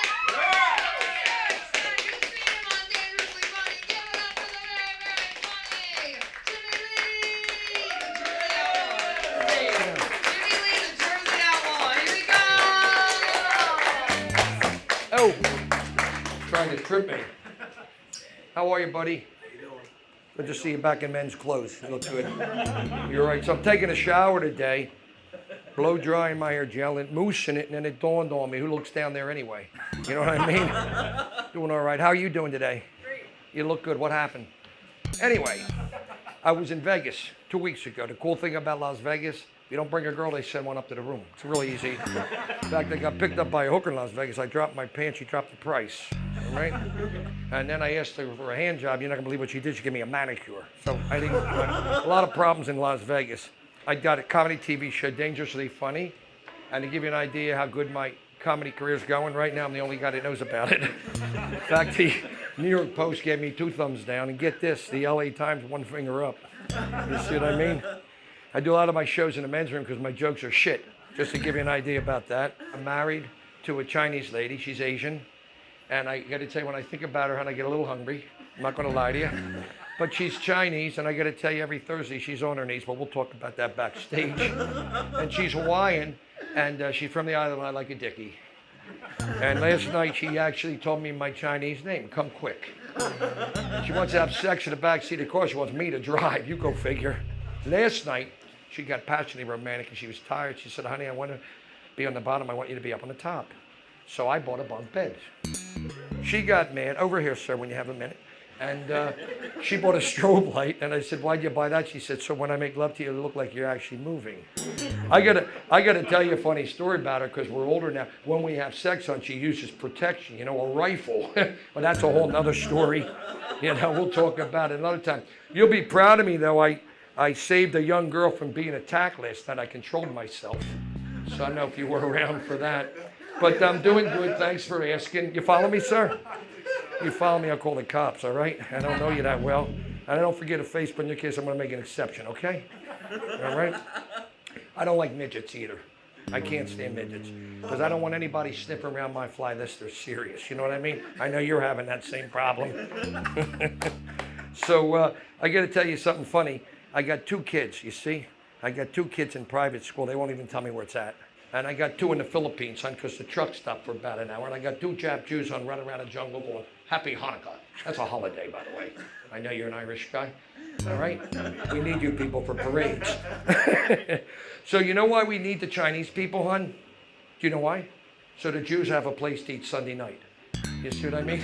[SPEAKER 11] Yes! You've seen him on Dangerously Funny. Give it up for the very, very funny Jimmie Lee! Jimmie Lee, the Jersey Outlaw. Here we go!
[SPEAKER 4] Oh, trying to trip me. How are you, buddy? Good to see you back in men's clothes. You look good. You're right. So I'm taking a shower today, blow drying my hair, gel and mousse in it, and then it dawned on me, who looks down there anyway? You know what I mean? Doing all right. How are you doing today? Great. You look good. What happened? Anyway, I was in Vegas 2 weeks ago. The cool thing about Las Vegas, if you don't bring a girl, they send one up to the room. It's really easy. In fact, I got picked up by a hooker in Las Vegas. I dropped my pants, she dropped the price, all right? And then I asked her for a hand job. You're not gonna believe what she did. She gave me a manicure. So I think a lot of problems in Las Vegas. I got a comedy TV show, Dangerously Funny. And to give you an idea how good my comedy career is going right now, I'm the only guy that knows about it. In fact, the New York Post gave me 2 thumbs down. And get this, the LA Times 1 finger up. You see what I mean? I do a lot of my shows in the men's room because my jokes are shit, just to give you an idea about that. I'm married to a Chinese lady. She's Asian. And I got to tell you, when I think about her, and I get a little hungry. I'm not going to lie to you. But she's Chinese, and I got to tell you, every Thursday she's on her knees. But we'll talk about that backstage. And she's Hawaiian, and she's from the island. I like a dickie. And last night she actually told me my Chinese name, Come Quick. She wants to have sex in the backseat of the car. She wants me to drive. You go figure. Last night, she got passionately romantic and she was tired. She said, honey, I want to be on the bottom. I want you to be up on the top. So I bought a bunk bed. She got mad. Over here, sir, when you have a minute. And she bought a strobe light. And I said, why'd you buy that? She said, so when I make love to you, it'll look like you're actually moving. I gotta tell you a funny story about her because we're older now. When we have sex on, she uses protection, you know, a rifle. But that's a whole nother story. You know, we'll talk about it another time. You'll be proud of me, though. I saved a young girl from being attacked last night. I controlled myself. So I don't know if you were around for that. But I'm doing good. Thanks for asking. You follow me, sir? You follow me, I'll call the cops, all right? I don't know you that well. And I don't forget a face, but in your case, I'm going to make an exception, okay? All right? I don't like midgets either. I can't stand midgets. Because I don't want anybody sniffing around my fly unless they're serious. You know what I mean? I know you're having that same problem. So I got to tell you something funny. I got 2 kids, you see? I got 2 kids in private school. They won't even tell me where it's at.
[SPEAKER 16] And I got 2 in the Philippines, son, because the truck stopped for about an hour. And I got 2 Jap Jews on running around the jungle going, Happy Hanukkah. That's a holiday, by the way. I know you're an Irish guy. All right? We need you people for parades. So you know why we need the Chinese people, hon? Do you know why? So the Jews have a place to eat Sunday night. You see what I mean?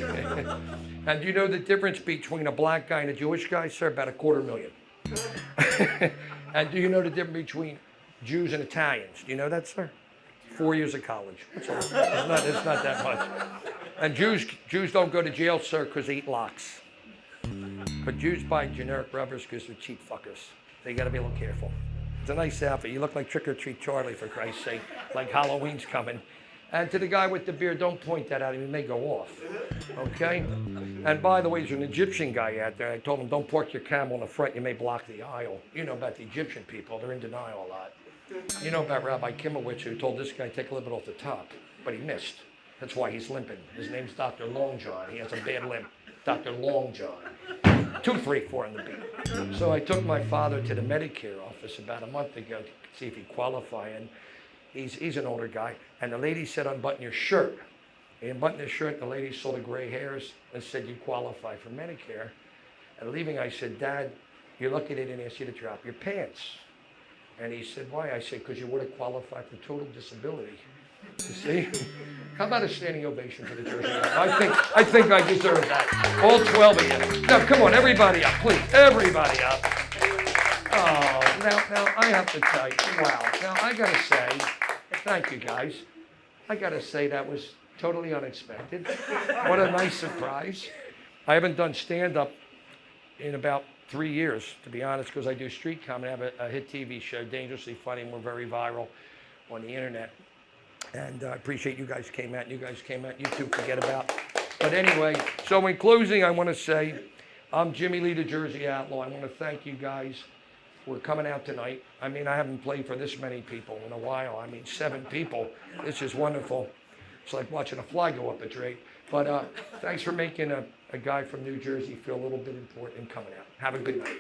[SPEAKER 16] And do you know the difference between a black guy and a Jewish guy, sir? About $250,000. And do you know the difference between Jews and Italians? Do you know that, sir? 4 years of college. That's all. It's not that much. And Jews don't go to jail, sir, because they eat locks. But Jews buy generic rubbers because they're cheap fuckers. So you got to be a little careful. It's a nice outfit. You look like Trick or Treat Charlie, for Christ's sake, like Halloween's coming. And to the guy with the beard, don't point that at him. He may go off. Okay? And by the way, there's an Egyptian guy out there. I told him, don't park your camel in the front. You may block the aisle. You know about the Egyptian people. They're in denial a lot. You know about Rabbi Kimowitz, who told this guy, take a little bit off the top. But he missed. That's why he's limping. His name's Dr. Long John. He has a bad limp. Dr. Long John. 2, 3, 4 on the beat. So I took my father to the Medicare office about a month ago to see if he'd qualify. And he's an older guy. And the lady said, unbutton your shirt. He unbuttoned his shirt. The lady saw the gray hairs and said, you qualify for Medicare. And leaving, I said, Dad, you're lucky they didn't ask you to drop your pants. And he said, why? I said, because you would have qualified for total disability. You see? How about a standing ovation for the Jersey Outlaw? I think I deserve that. All 12 of you. Now, come on, everybody up, please. Everybody up. Oh, now I have to tell you, wow. Now, I got to say, thank you, guys. I got to say that was totally unexpected. What a nice surprise. I haven't done stand-up in about 3 years, to be honest, because I do street comedy. I have a hit TV show, Dangerously Funny, and we're very viral on the internet. And I appreciate you guys came out. You guys came out. You two forget about. But anyway, so in closing, I want to say, I'm Jimmie Lee, the Jersey Outlaw. I want to thank you guys for coming out tonight. I mean, I haven't played for this many people in a while. I mean, 7 people. This is wonderful. It's like watching a fly go up a drape. But thanks for making a guy from New Jersey feel a little bit important and coming out. Have a good night.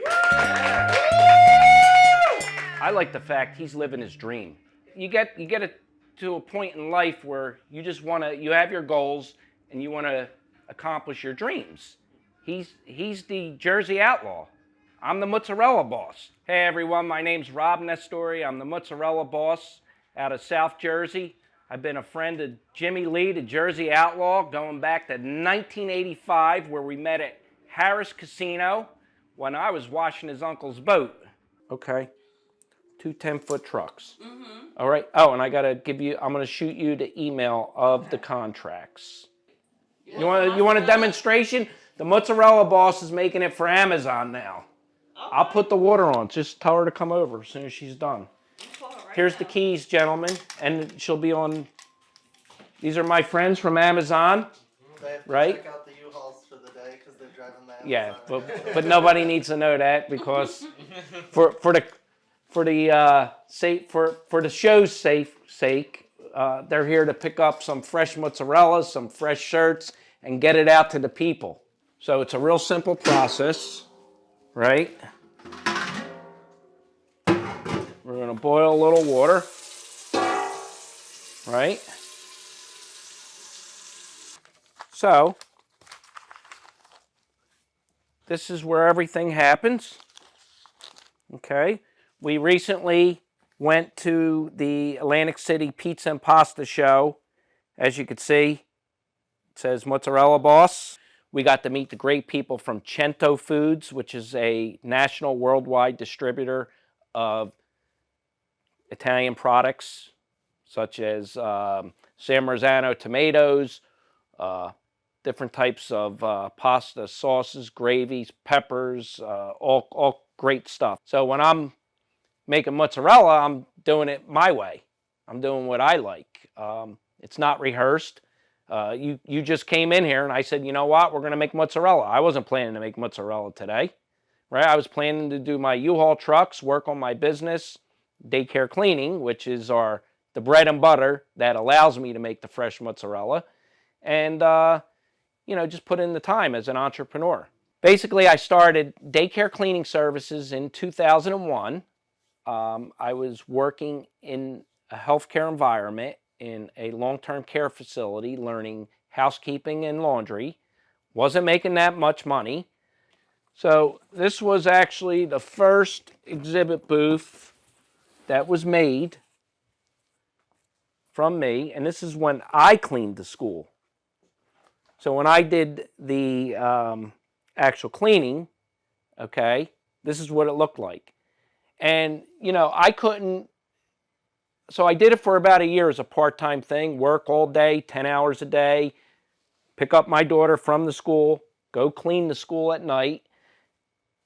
[SPEAKER 25] I like the fact he's living his dream. You get it to a point in life where you just you have your goals and you want to accomplish your dreams. He's the Jersey Outlaw. I'm the mozzarella boss. Hey everyone, my name's Rob Nestori. I'm the mozzarella boss out of South Jersey. I've been a friend of Jimmie Lee, the Jersey Outlaw, going back to 1985, where we met at Harris Casino when I was washing his uncle's boat. Okay, 2 10-foot trucks. All right. Oh, and I'm gonna shoot you the email of the contracts. You want a demonstration? The mozzarella boss is making it for Amazon now. I'll put the water on. Just tell her to come over as soon as she's done. Here's the keys, gentlemen, and she'll be on. These are my friends from Amazon,
[SPEAKER 7] They have to
[SPEAKER 25] right?
[SPEAKER 7] check out the U-Hauls for the day because they're driving the Amazon.
[SPEAKER 25] Yeah, but nobody needs to know that because for the show's sake, they're here to pick up some fresh mozzarella, some fresh shirts, and get it out to the people. So it's a real simple process, right? We're gonna boil a little water, right? So, this is where everything happens, okay? We recently went to the Atlantic City Pizza and Pasta Show. As you can see, it says Mozzarella Boss. We got to meet the great people from Cento Foods, which is a national worldwide distributor of Italian products, such as San Marzano tomatoes, different types of pasta sauces, gravies, peppers, all great stuff. So when I'm making mozzarella, I'm doing it my way. I'm doing what I like. It's not rehearsed. You just came in here and I said, you know what, we're gonna make mozzarella. I wasn't planning to make mozzarella today, right? I was planning to do my U-Haul trucks, work on my business, daycare cleaning, which is the bread and butter that allows me to make the fresh mozzarella, and just put in the time as an entrepreneur. Basically, I started daycare cleaning services in 2001. I was working in a healthcare environment in a long-term care facility, learning housekeeping and laundry. Wasn't making that much money. So this was actually the first exhibit booth that was made from me, and this is when I cleaned the school. So when I did the actual cleaning, okay, this is what it looked like. And, you know, I couldn't, so I did it for about a year as a part-time thing, work all day, 10 hours a day, pick up my daughter from the school, go clean the school at night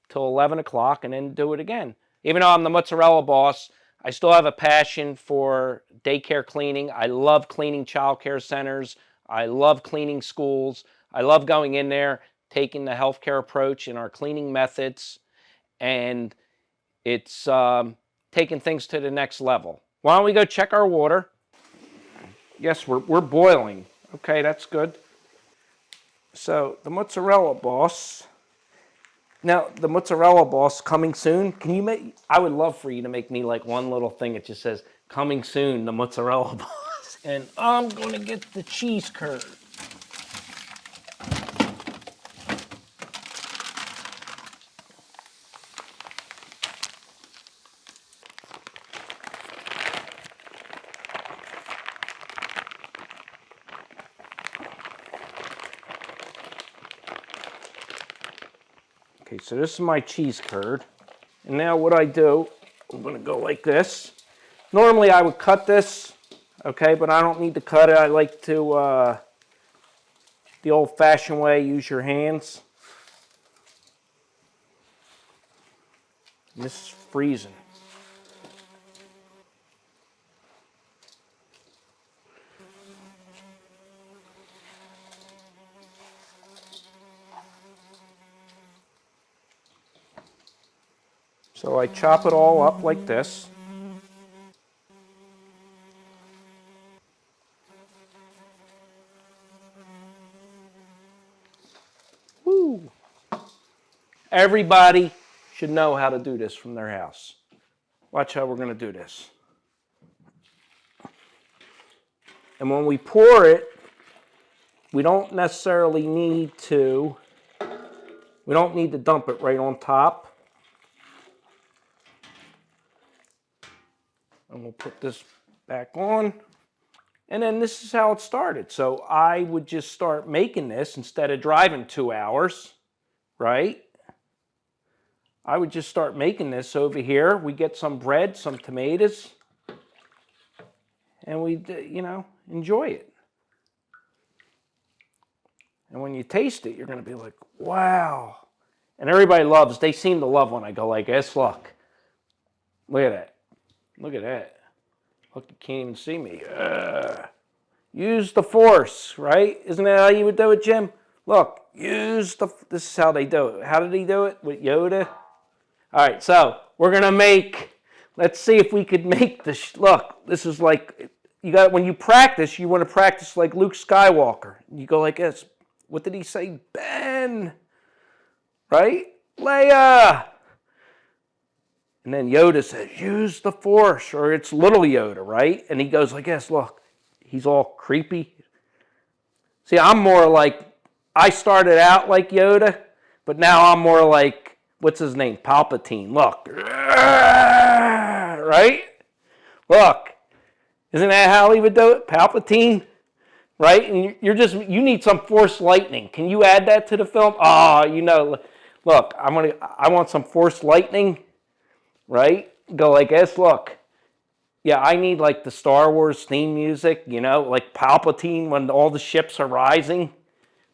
[SPEAKER 25] till 11 o'clock, and then do it again. Even though I'm the mozzarella boss, I still have a passion for daycare cleaning. I love cleaning child care centers. I love cleaning schools. I love going in there, taking the healthcare approach in our cleaning methods, and it's taking things to the next level. Why don't we go check our water? Yes, we're boiling. Okay, that's good. So the mozzarella boss. Now, the mozzarella boss coming soon. Can you make, I would love for you to make me like one little thing that just says, coming soon, the mozzarella boss. And I'm going to get the cheese curd. Okay, so this is my cheese curd. And now what I do, I'm going to go like this. Normally I would cut this, okay, but I don't need to cut it. I like to, the old-fashioned way, use your hands. And this is freezing. So I chop it all up like this. Woo! Everybody should know how to do this from their house. Watch how we're going to do this. And when we pour it, we don't necessarily need to, dump it right on top. And we'll put this back on. And then this is how it started. So I would just start making this instead of driving 2 hours, right? I would just start making this over here. We get some bread, some tomatoes, and we, you know, enjoy it. And when you taste it, you're going to be like, wow. And everybody loves, they seem to love when I go like this. Look. Look at that. Look at that. Look, you can't even see me. Use the force, right? Isn't that how you would do it, Jim? Look, this is how they do it. How did he do it? With Yoda? All right, so we're going to make, let's see if we could make this. Look, this is like, when you practice, you want to practice like Luke Skywalker. You go like this. What did he say? Ben. Right? Leia. And then Yoda says, use the force, or it's little Yoda, right? And he goes like this, look, he's all creepy. See, I'm more like, I started out like Yoda, but now I'm more like, what's his name? Palpatine. Look. Right? Look. Isn't that how he would do it? Palpatine? Right? And you need some force lightning. Can you add that to the film? Oh, you know, look, I want some force lightning. Right? Go like this, look. Yeah, I need like the Star Wars theme music, you know, like Palpatine when all the ships are rising,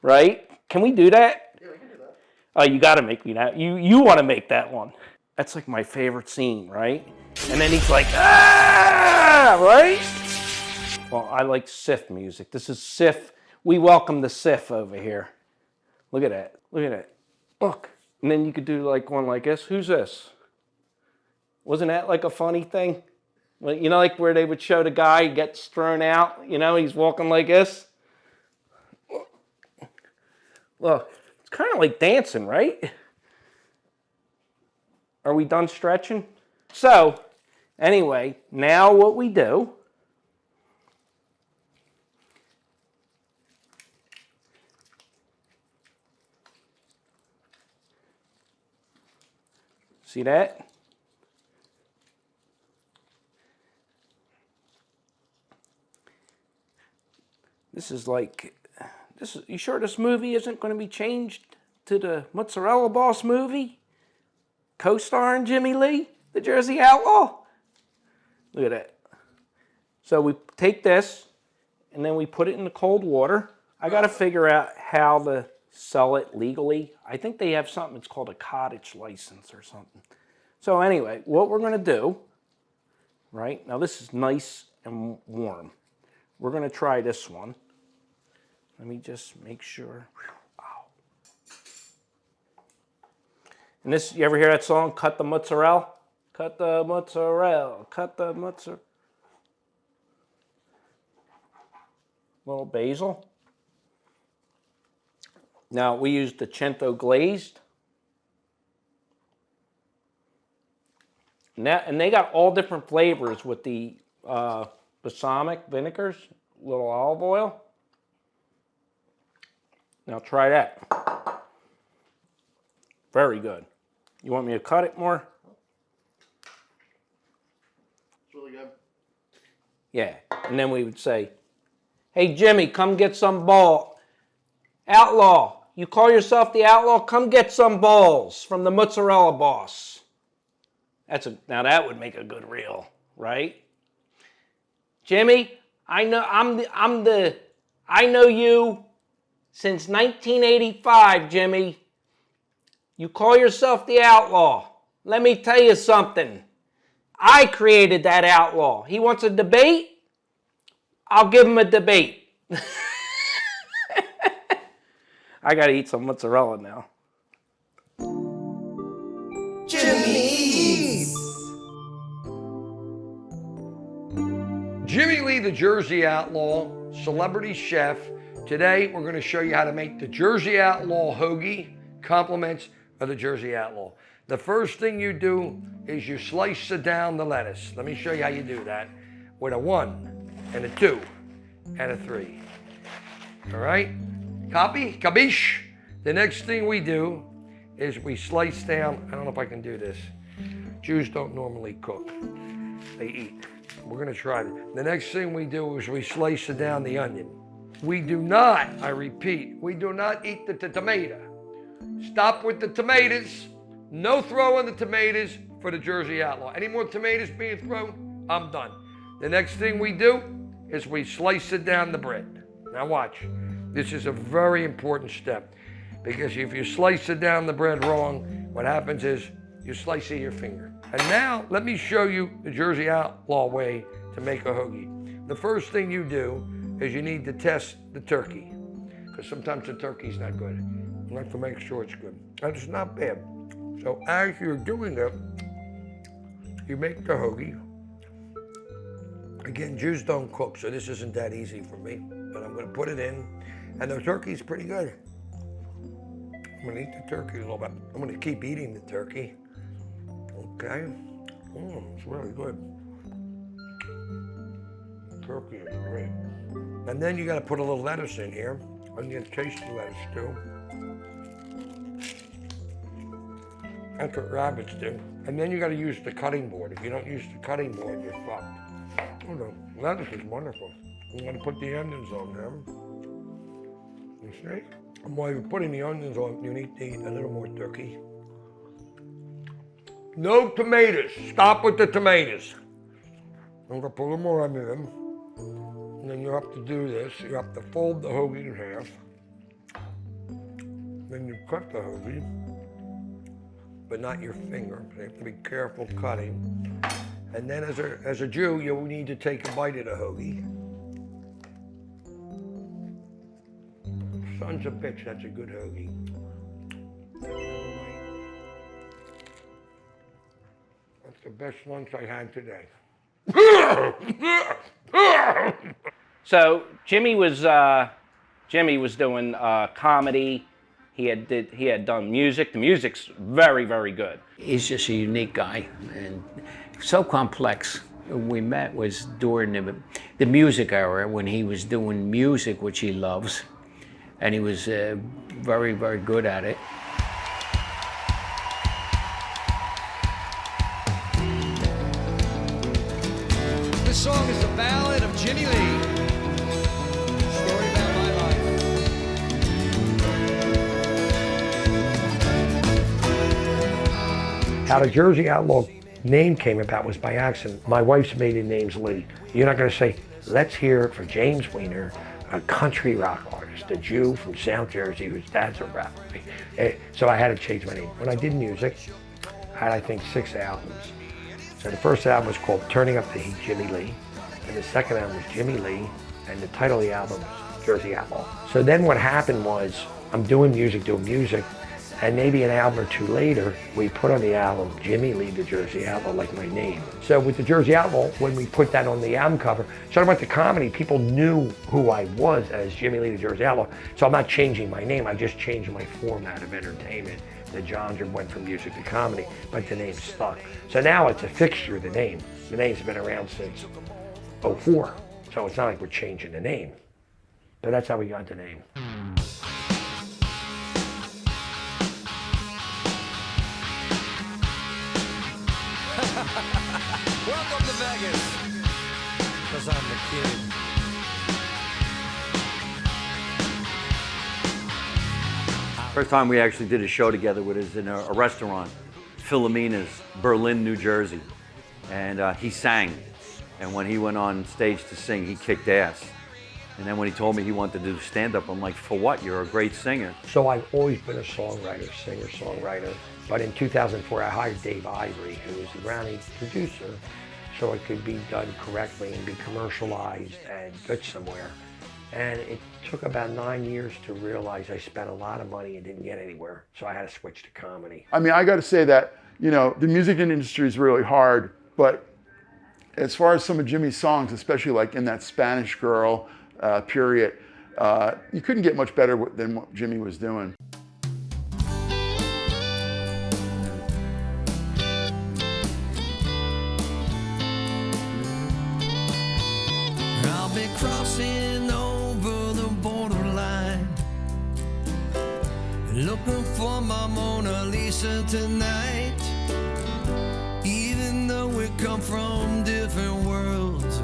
[SPEAKER 25] right? Can we do that? Yeah, we can do that. Oh, you got to make me that. You want to make that one. That's like my favorite scene, right? And then he's like, ah, right? Well, I like Sith music. This is Sith. We welcome the Sith over here. Look at that. Look at that. Look. And then you could do like one like this. Who's this? Wasn't that like a funny thing? Well, you know, like where they would show the guy gets thrown out, you know, he's walking like this. Look, it's kind of like dancing, right? Are we done stretching? So, anyway, now what we do See that? This is like, you sure this movie isn't going to be changed to the Mozzarella Boss movie? Co-starring Jimmie Lee, the Jersey Outlaw? Look at that. So we take this, and then we put it in the cold water. I got to figure out how to sell it legally. I think they have something, it's called a cottage license or something. So anyway, what we're going to do, right, now this is nice and warm. We're going to try this one. Let me just make sure. Wow. And this, you ever hear that song, Cut the Mozzarella? Cut the mozzarella, cut the mozzarella. Little basil. Now we use the Cento glazed. And they got all different flavors with the balsamic vinegars, little olive oil. Now try that. Very good. You want me to cut it more?
[SPEAKER 9] It's really good.
[SPEAKER 25] Yeah. And then we would say, hey, Jimmie, come get some ball. Outlaw, you call yourself the Outlaw? Come get some balls from the Mozzarella Boss. Now that would make a good reel, right? Jimmie, I know you since 1985, Jimmie. You call yourself the Outlaw. Let me tell you something. I created that outlaw. He wants a debate? I'll give him a debate. I gotta eat some mozzarella now.
[SPEAKER 4] Jimmie's. Jimmie Lee, the Jersey Outlaw, celebrity chef. Today, we're going to show you how to make the Jersey Outlaw hoagie, compliments of the Jersey Outlaw. The first thing you do is you slice down the lettuce. Let me show you how you do that with a 1 and a 2 and a 3. All right? Copy? Capiche? The next thing we do is we slice down, I don't know if I can do this. Jews don't normally cook. They eat. We're going to try it. The next thing we do is we slice down the onion. We do not, I repeat, we do not eat the tomato. Stop with the tomatoes. No throwing the tomatoes for the Jersey Outlaw. Any more tomatoes being thrown, I'm done. The next thing we do is we slice it down the bread. Now watch. This is a very important step because if you slice it down the bread wrong, what happens is you slice it your finger. And now let me show you the Jersey Outlaw way to make a hoagie. The first thing you do is you need to test the turkey because sometimes the turkey's not good. You have to make sure it's good. And it's not bad. So as you're doing it, you make the hoagie. Again, Jews don't cook, so this isn't that easy for me. But I'm going to put it in, and the turkey's pretty good. I'm going to eat the turkey a little bit. I'm going to keep eating the turkey. Okay. It's really good. Turkey is great. And then you got to put a little lettuce in here. And you taste the lettuce too. That's what rabbits do. And then you got to use the cutting board. If you don't use the cutting board, you're fucked. Oh no, lettuce is wonderful. I'm going to put the onions on there. You see? And while you're putting the onions on, you need to eat a little more turkey. No tomatoes. Stop with the tomatoes. I'm going to put a little more onion in. And then you have to do this. You have to fold the hoagie in half. Then you cut the hoagie, but not your finger. You have to be careful cutting. And then as a Jew, you need to take a bite of the hoagie. Sons of bitch, that's a good hoagie. That's the best lunch I had today.
[SPEAKER 25] So Jimmie was doing comedy. He had done music. The music's very, very good.
[SPEAKER 2] He's just a unique guy and so complex. We met was during the music era when he was doing music, which he loves, and he was very, very good at it.
[SPEAKER 16] How the Jersey Outlaw name came about was by accident. My wife's maiden name's Lee. You're not going to say, let's hear it for James Weiner, a country rock artist, a Jew from South Jersey whose dad's a rapper. So I had to change my name. When I did music, I had, I think, 6 albums. So the first album was called Turning Up the Heat, Jimmie Lee. And the second album was Jimmie Lee. And the title of the album was Jersey Outlaw. So then what happened was, I'm doing music, and maybe an album or 2 later, we put on the album, Jimmie Lee, the Jersey Outlaw, like my name. So with the Jersey Outlaw, when we put that on the album cover, so I went to comedy, people knew who I was as Jimmie Lee, the Jersey Outlaw. So I'm not changing my name, I just changed my format of entertainment. The genre went from music to comedy, but the name stuck. So now it's a fixture, the name. The name's been around since '04, so it's not like we're changing the name. But that's how we got the name.
[SPEAKER 13] Welcome to Vegas. Because I'm the kid.
[SPEAKER 1] First time we actually did a show together was in a restaurant, Philomena's, Berlin, New Jersey. And he sang. And when he went on stage to sing, he kicked ass. And then when he told me he wanted to do stand-up, I'm like, for what? You're a great singer.
[SPEAKER 16] So I've always been a songwriter, singer-songwriter. But in 2004, I hired Dave Ivory, who was the Grammy producer, so it could be done correctly and be commercialized and get somewhere. And it took about 9 years to realize I spent a lot of money and didn't get anywhere. So I had to switch to comedy.
[SPEAKER 14] I mean, I got to say that, you know, the music industry is really hard, but as far as some of Jimmie's songs, especially like in that Spanish Girl period, you couldn't get much better than what Jimmie was doing.
[SPEAKER 13] I'll be crossing over the borderline, looking for my Mona Lisa tonight. Even though we come from different worlds,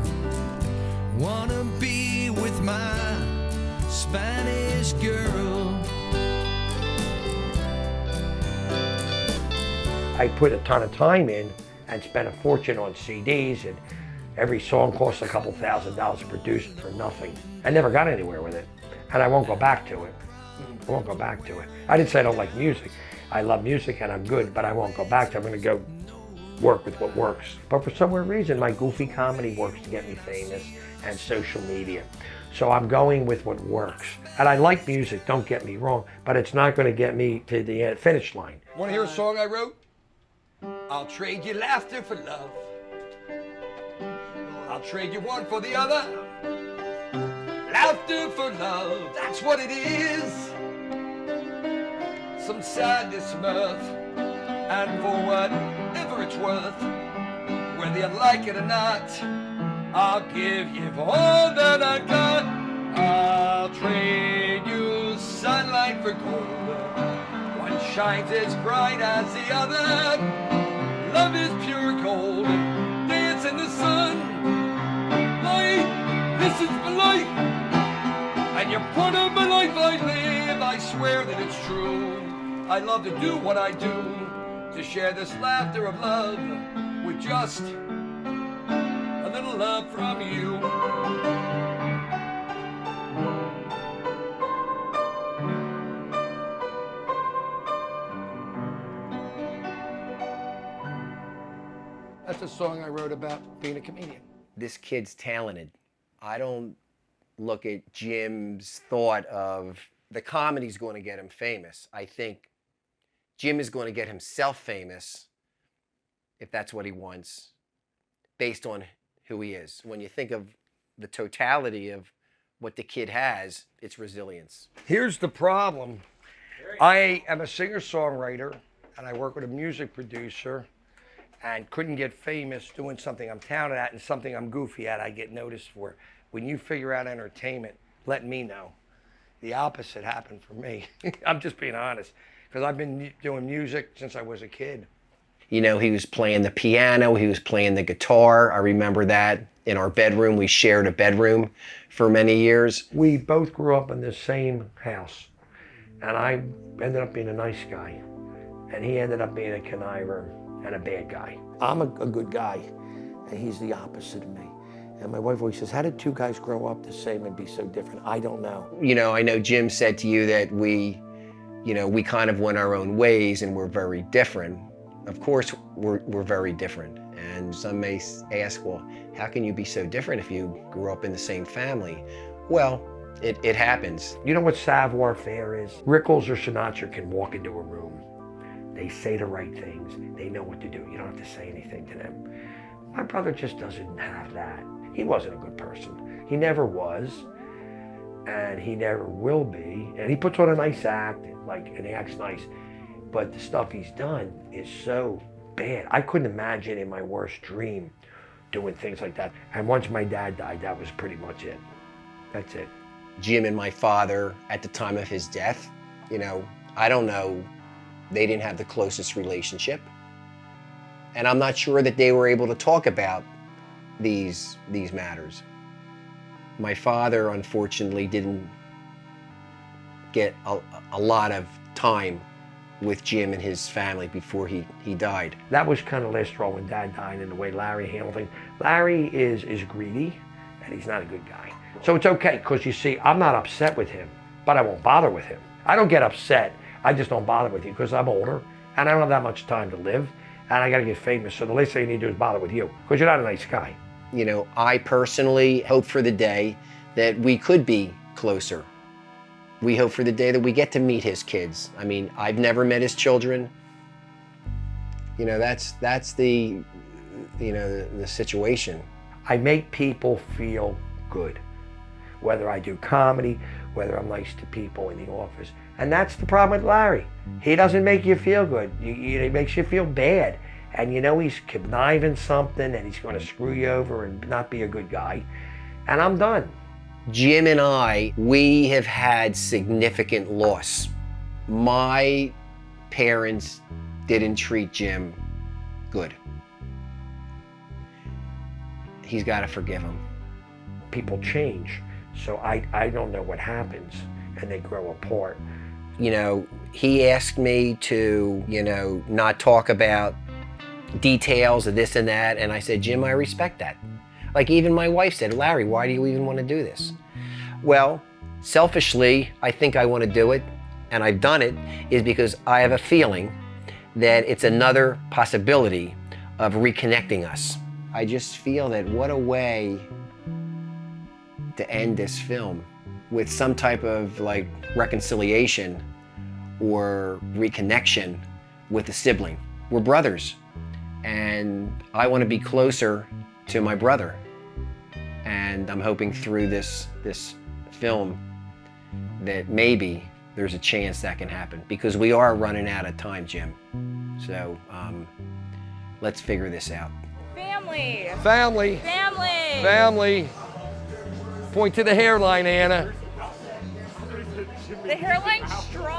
[SPEAKER 13] wanna be with my Spanish girl.
[SPEAKER 16] I put a ton of time in and spent a fortune on CDs, and every song cost a couple $1,000 to produce for nothing. I never got anywhere with it, and I won't go back to it. I won't go back to it. I didn't say I don't like music. I love music and I'm good, but I won't go back to it. I'm gonna go work with what works. But for some weird reason, my goofy comedy works to get me famous, and social media. So I'm going with what works. And I like music, don't get me wrong, but it's not gonna get me to the finish line.
[SPEAKER 4] Want to hear a song I wrote? I'll trade you laughter for love. I'll trade you one for the other. Laughter for love, that's what it is. Some sadness, mirth, and for whatever it's worth, whether you like it or not, I'll give you all that I got. I'll trade you sunlight for gold. One shines as bright as the other. Love is pure gold. Dance in the sun. Light, this is my life. And you're part of my life I live. I swear that it's true. I love to do what I do, to share this laughter of love with just a little love from you. That's a song I wrote about being a comedian.
[SPEAKER 24] This kid's talented. I don't look at Jim's thought of the comedy's going to get him famous. I think Jim is going to get himself famous, if that's what he wants, based on who he is. When you think of the totality of what the kid has, it's resilience.
[SPEAKER 16] Here's the problem. I am a singer-songwriter, and I work with a music producer, and couldn't get famous doing something I'm talented at and something I'm goofy at I get noticed for. When you figure out entertainment, let me know. The opposite happened for me. I'm just being honest, because I've been doing music since I was a kid.
[SPEAKER 24] You know, he was playing the piano, he was playing the guitar. I remember that in our bedroom. We shared a bedroom for many years.
[SPEAKER 16] We both grew up in the same house, and I ended up being a nice guy, and he ended up being a conniver. and a bad guy. I'm a good guy, and he's the opposite of me. And my wife always says, how did two guys grow up the same and be so different? I don't know.
[SPEAKER 24] You know, I know Jim said to you that we kind of went our own ways and we're very different. Of course, we're very different. And some may ask, well, how can you be so different if you grew up in the same family? Well, it happens.
[SPEAKER 16] You know what savoir faire is? Rickles or Sinatra can walk into a room. They say the right things. They know what to do. You don't have to say anything to them. My brother just doesn't have that. He wasn't a good person. He never was, and he never will be. And he puts on a nice act, and he acts nice. But the stuff he's done is so bad. I couldn't imagine in my worst dream doing things like that. And once my dad died, that was pretty much it. That's it.
[SPEAKER 24] Jim and my father, at the time of his death, I don't know, they didn't have the closest relationship. And I'm not sure that they were able to talk about these matters. My father, unfortunately, didn't get a lot of time with Jim and his family before he died.
[SPEAKER 16] That was kind of last straw when Dad died, and the way Larry handled things. Larry is greedy, and he's not a good guy. So it's okay, because you see, I'm not upset with him, but I won't bother with him. I don't get upset, I just don't bother with you, because I'm older, and I don't have that much time to live, and I gotta get famous, so the least thing you need to do is bother with you, because you're not a nice guy.
[SPEAKER 24] I personally hope for the day that we could be closer. We hope for the day that we get to meet his kids. I mean, I've never met his children. That's the situation.
[SPEAKER 16] I make people feel good, whether I do comedy, whether I'm nice to people in the office. And that's the problem with Larry. He doesn't make you feel good. He makes you feel bad. And he's conniving something, and he's going to screw you over and not be a good guy. And I'm done.
[SPEAKER 24] Jim and I, we have had significant loss. My parents didn't treat Jim good. He's got to forgive him.
[SPEAKER 16] People change, so I don't know what happens, and they grow apart.
[SPEAKER 24] He asked me to, not talk about details of this and that, and I said, Jim, I respect that. Like even my wife said, Larry, why do you even want to do this? Well, selfishly, I think I want to do it, and I've done it, is because I have a feeling that it's another possibility of reconnecting us. I just feel that what a way to end this film with some type of reconciliation or reconnection with a sibling. We're brothers, and I want to be closer to my brother. And I'm hoping through this film that maybe there's a chance that can happen, because we are running out of time, Jim. So let's figure this out.
[SPEAKER 18] Family.
[SPEAKER 4] Family.
[SPEAKER 18] Family.
[SPEAKER 4] Family. Point to the hairline, Anna.
[SPEAKER 18] The hairline's strong.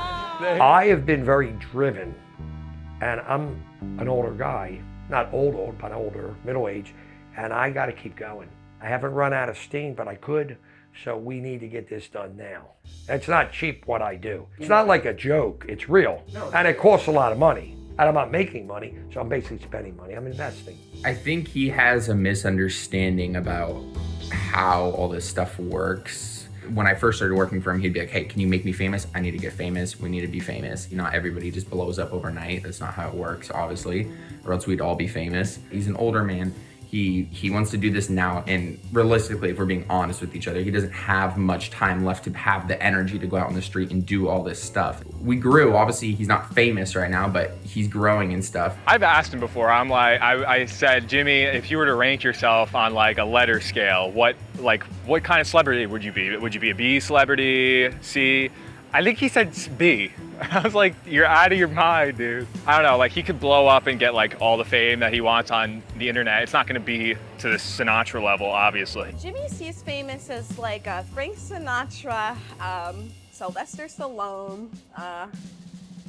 [SPEAKER 16] I have been very driven, and I'm an older guy, not old, but older, middle age, and I got to keep going. I haven't run out of steam, but I could, so we need to get this done now. It's not cheap what I do. It's not like a joke, it's real, and it costs a lot of money. And I'm not making money, so I'm basically spending money. I'm investing.
[SPEAKER 10] I think he has a misunderstanding about how all this stuff works. When I first started working for him, he'd be like, hey, can you make me famous? I need to get famous. We need to be famous. Not everybody just blows up overnight. That's not how it works, obviously, or else we'd all be famous. He's an older man. He wants to do this now, and realistically, if we're being honest with each other, he doesn't have much time left to have the energy to go out on the street and do all this stuff. We grew, obviously he's not famous right now, but he's growing and stuff.
[SPEAKER 5] I've asked him before, I said, Jimmy, if you were to rank yourself on a letter scale, what kind of celebrity would you be? Would you be a B celebrity, C? I think he said B. I was like, you're out of your mind, dude. I don't know, he could blow up and get all the fame that he wants on the internet. It's not gonna be to the Sinatra level, obviously.
[SPEAKER 18] Jimmy sees famous as Frank Sinatra, Sylvester Stallone,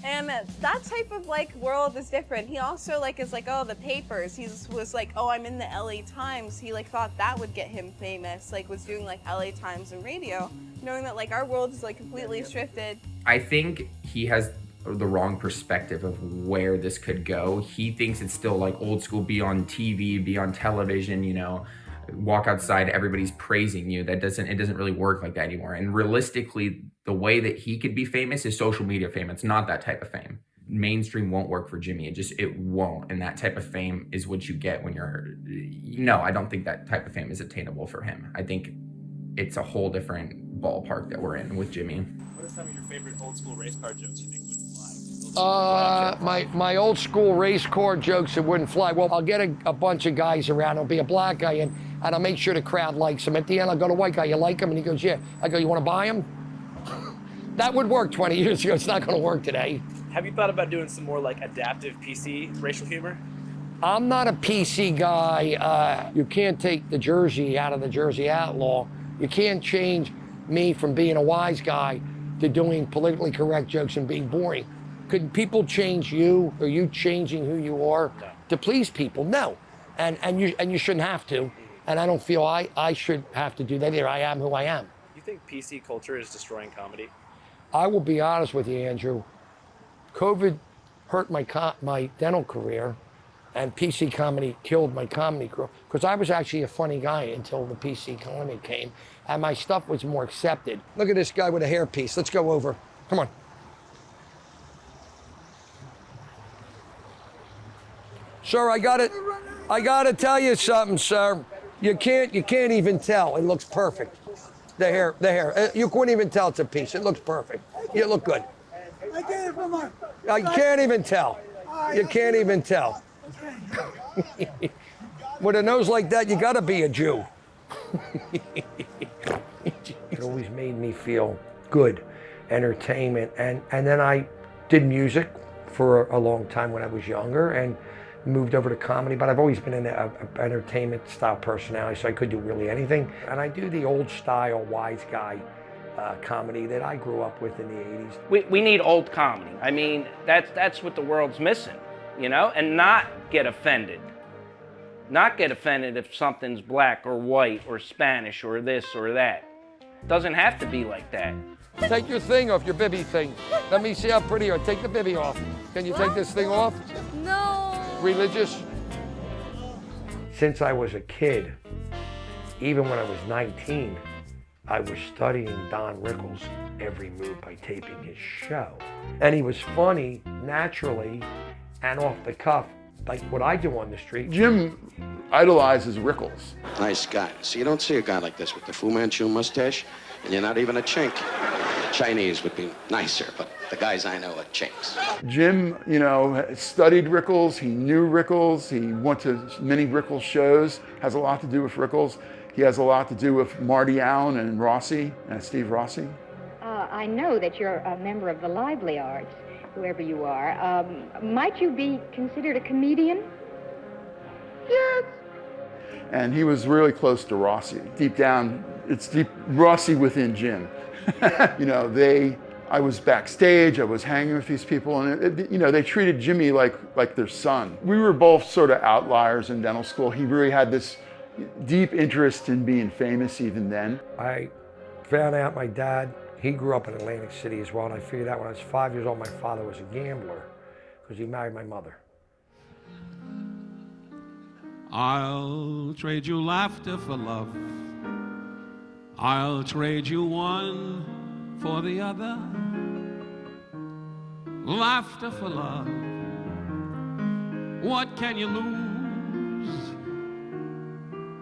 [SPEAKER 18] and that type of world is different. He also is oh, the papers. He was oh, I'm in the LA Times. He thought that would get him famous, was doing LA Times and radio, knowing that our world is completely shifted.
[SPEAKER 10] I think he has the wrong perspective of where this could go. He thinks it's still like old school, be on TV, be on television, you know, walk outside, everybody's praising you. It doesn't really work like that anymore. And realistically, the way that he could be famous is social media fame. It's not that type of fame. Mainstream won't work for Jimmie. It won't. And that type of fame is what you get when you're, no, I don't think that type of fame is attainable for him. I think it's a whole different ballpark that we're in with Jimmie.
[SPEAKER 3] What are some of your favorite old school race car jokes you think would fly?
[SPEAKER 4] My old school race car jokes that wouldn't fly. Well, I'll get a bunch of guys around. There'll be a black guy and I'll make sure the crowd likes him. At the end, I'll go to white guy, you like him? And he goes, yeah. I go, you want to buy him? That would work 20 years ago. It's not going to work today.
[SPEAKER 3] Have you thought about doing some more like adaptive PC racial humor?
[SPEAKER 4] I'm not a PC guy. You can't take the Jersey out of the Jersey Outlaw. You can't change me from being a wise guy to doing politically correct jokes and being boring. Could people change you? Are you changing who you are to please people? No, and you shouldn't have to. And I don't feel I should have to do that either. I am who I am.
[SPEAKER 3] You think PC culture is destroying comedy?
[SPEAKER 4] I will be honest with you, Andrew. COVID hurt my dental career, and PC comedy killed my comedy career. Because I was actually a funny guy until the PC comedy came, and my stuff was more accepted. Look at this guy with a hairpiece. Let's go over. Come on. Sir, I gotta tell you something, sir. You can't even tell. It looks perfect. The hair. You couldn't even tell it's a piece. It looks perfect. You look good.
[SPEAKER 9] I get it from
[SPEAKER 4] I can't even tell. You can't even tell. With a nose like that, you gotta be a Jew.
[SPEAKER 16] It always made me feel good, entertainment, and then I did music for a long time when I was younger and moved over to comedy, but I've always been an entertainment style personality, so I could do really anything. And I do the old style wise guy comedy that I grew up with in the 80s.
[SPEAKER 25] We need old comedy. I mean, that's what the world's missing, you know? And not get offended. Not get offended if something's black or white or Spanish or this or that. It doesn't have to be like that.
[SPEAKER 4] Take your thing off, your bibby thing. Let me see how pretty you are. Take the bibby off. Can you take this thing off?
[SPEAKER 18] No.
[SPEAKER 4] Religious?
[SPEAKER 16] Since I was a kid, even when I was 19, I was studying Don Rickles' every move by taping his show. And he was funny, naturally, and off the cuff, like what I do on the street.
[SPEAKER 14] Jim idolizes Rickles.
[SPEAKER 17] Nice guy. See, you don't see a guy like this with the Fu Manchu mustache, and you're not even a chink. Chinese would be nicer, but the guys I know are chinks.
[SPEAKER 14] Jim, you know, studied Rickles. He knew Rickles. He went to many Rickles shows. Has a lot to do with Rickles. He has a lot to do with Marty Allen and Rossi, Steve Rossi.
[SPEAKER 12] I know that you're a member of the lively arts, whoever you are. Might you be considered a comedian?
[SPEAKER 14] Yes. And he was really close to Rossi. Deep down, it's deep Rossi within Jim. You know, I was backstage, I was hanging with these people, and you know, they treated Jimmie like their son. We were both sort of outliers in dental school. He really had this deep interest in being famous even then.
[SPEAKER 16] I found out my dad, he grew up in Atlantic City as well, and I figured out when I was 5 years old, my father was a gambler because he married my mother.
[SPEAKER 19] I'll trade you laughter for love. I'll trade you one for the other. Laughter for love. What can you lose?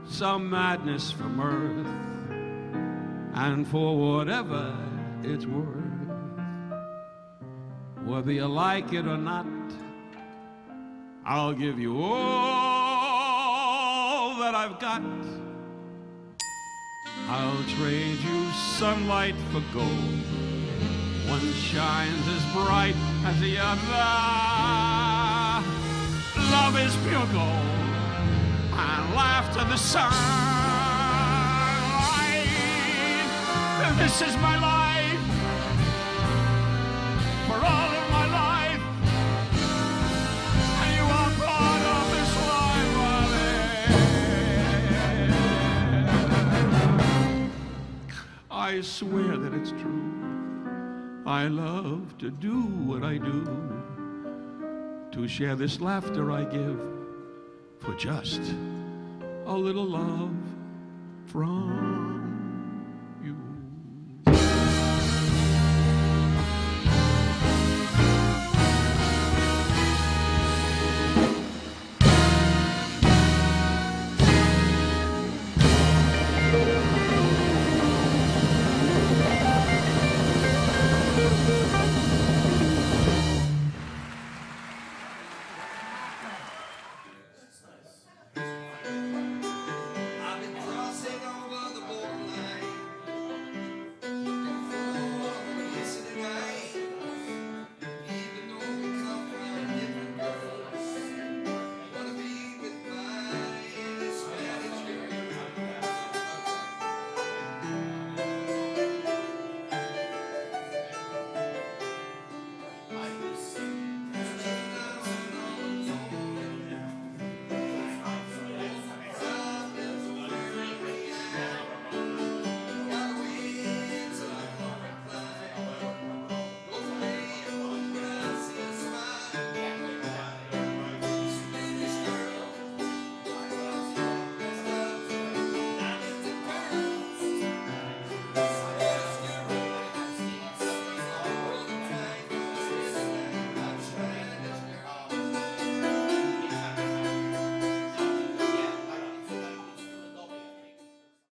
[SPEAKER 19] Some madness for mirth, and for whatever it's worth. Whether you like it or not, I'll give you all that I've got. I'll trade you sunlight for gold. One shines as bright as the other. Love is pure gold, and laughter the sunlight. This is my life, for all of my life, and you are part of this life. I swear that it's true. I I love to do what I do, to share this laughter I give for just a little love from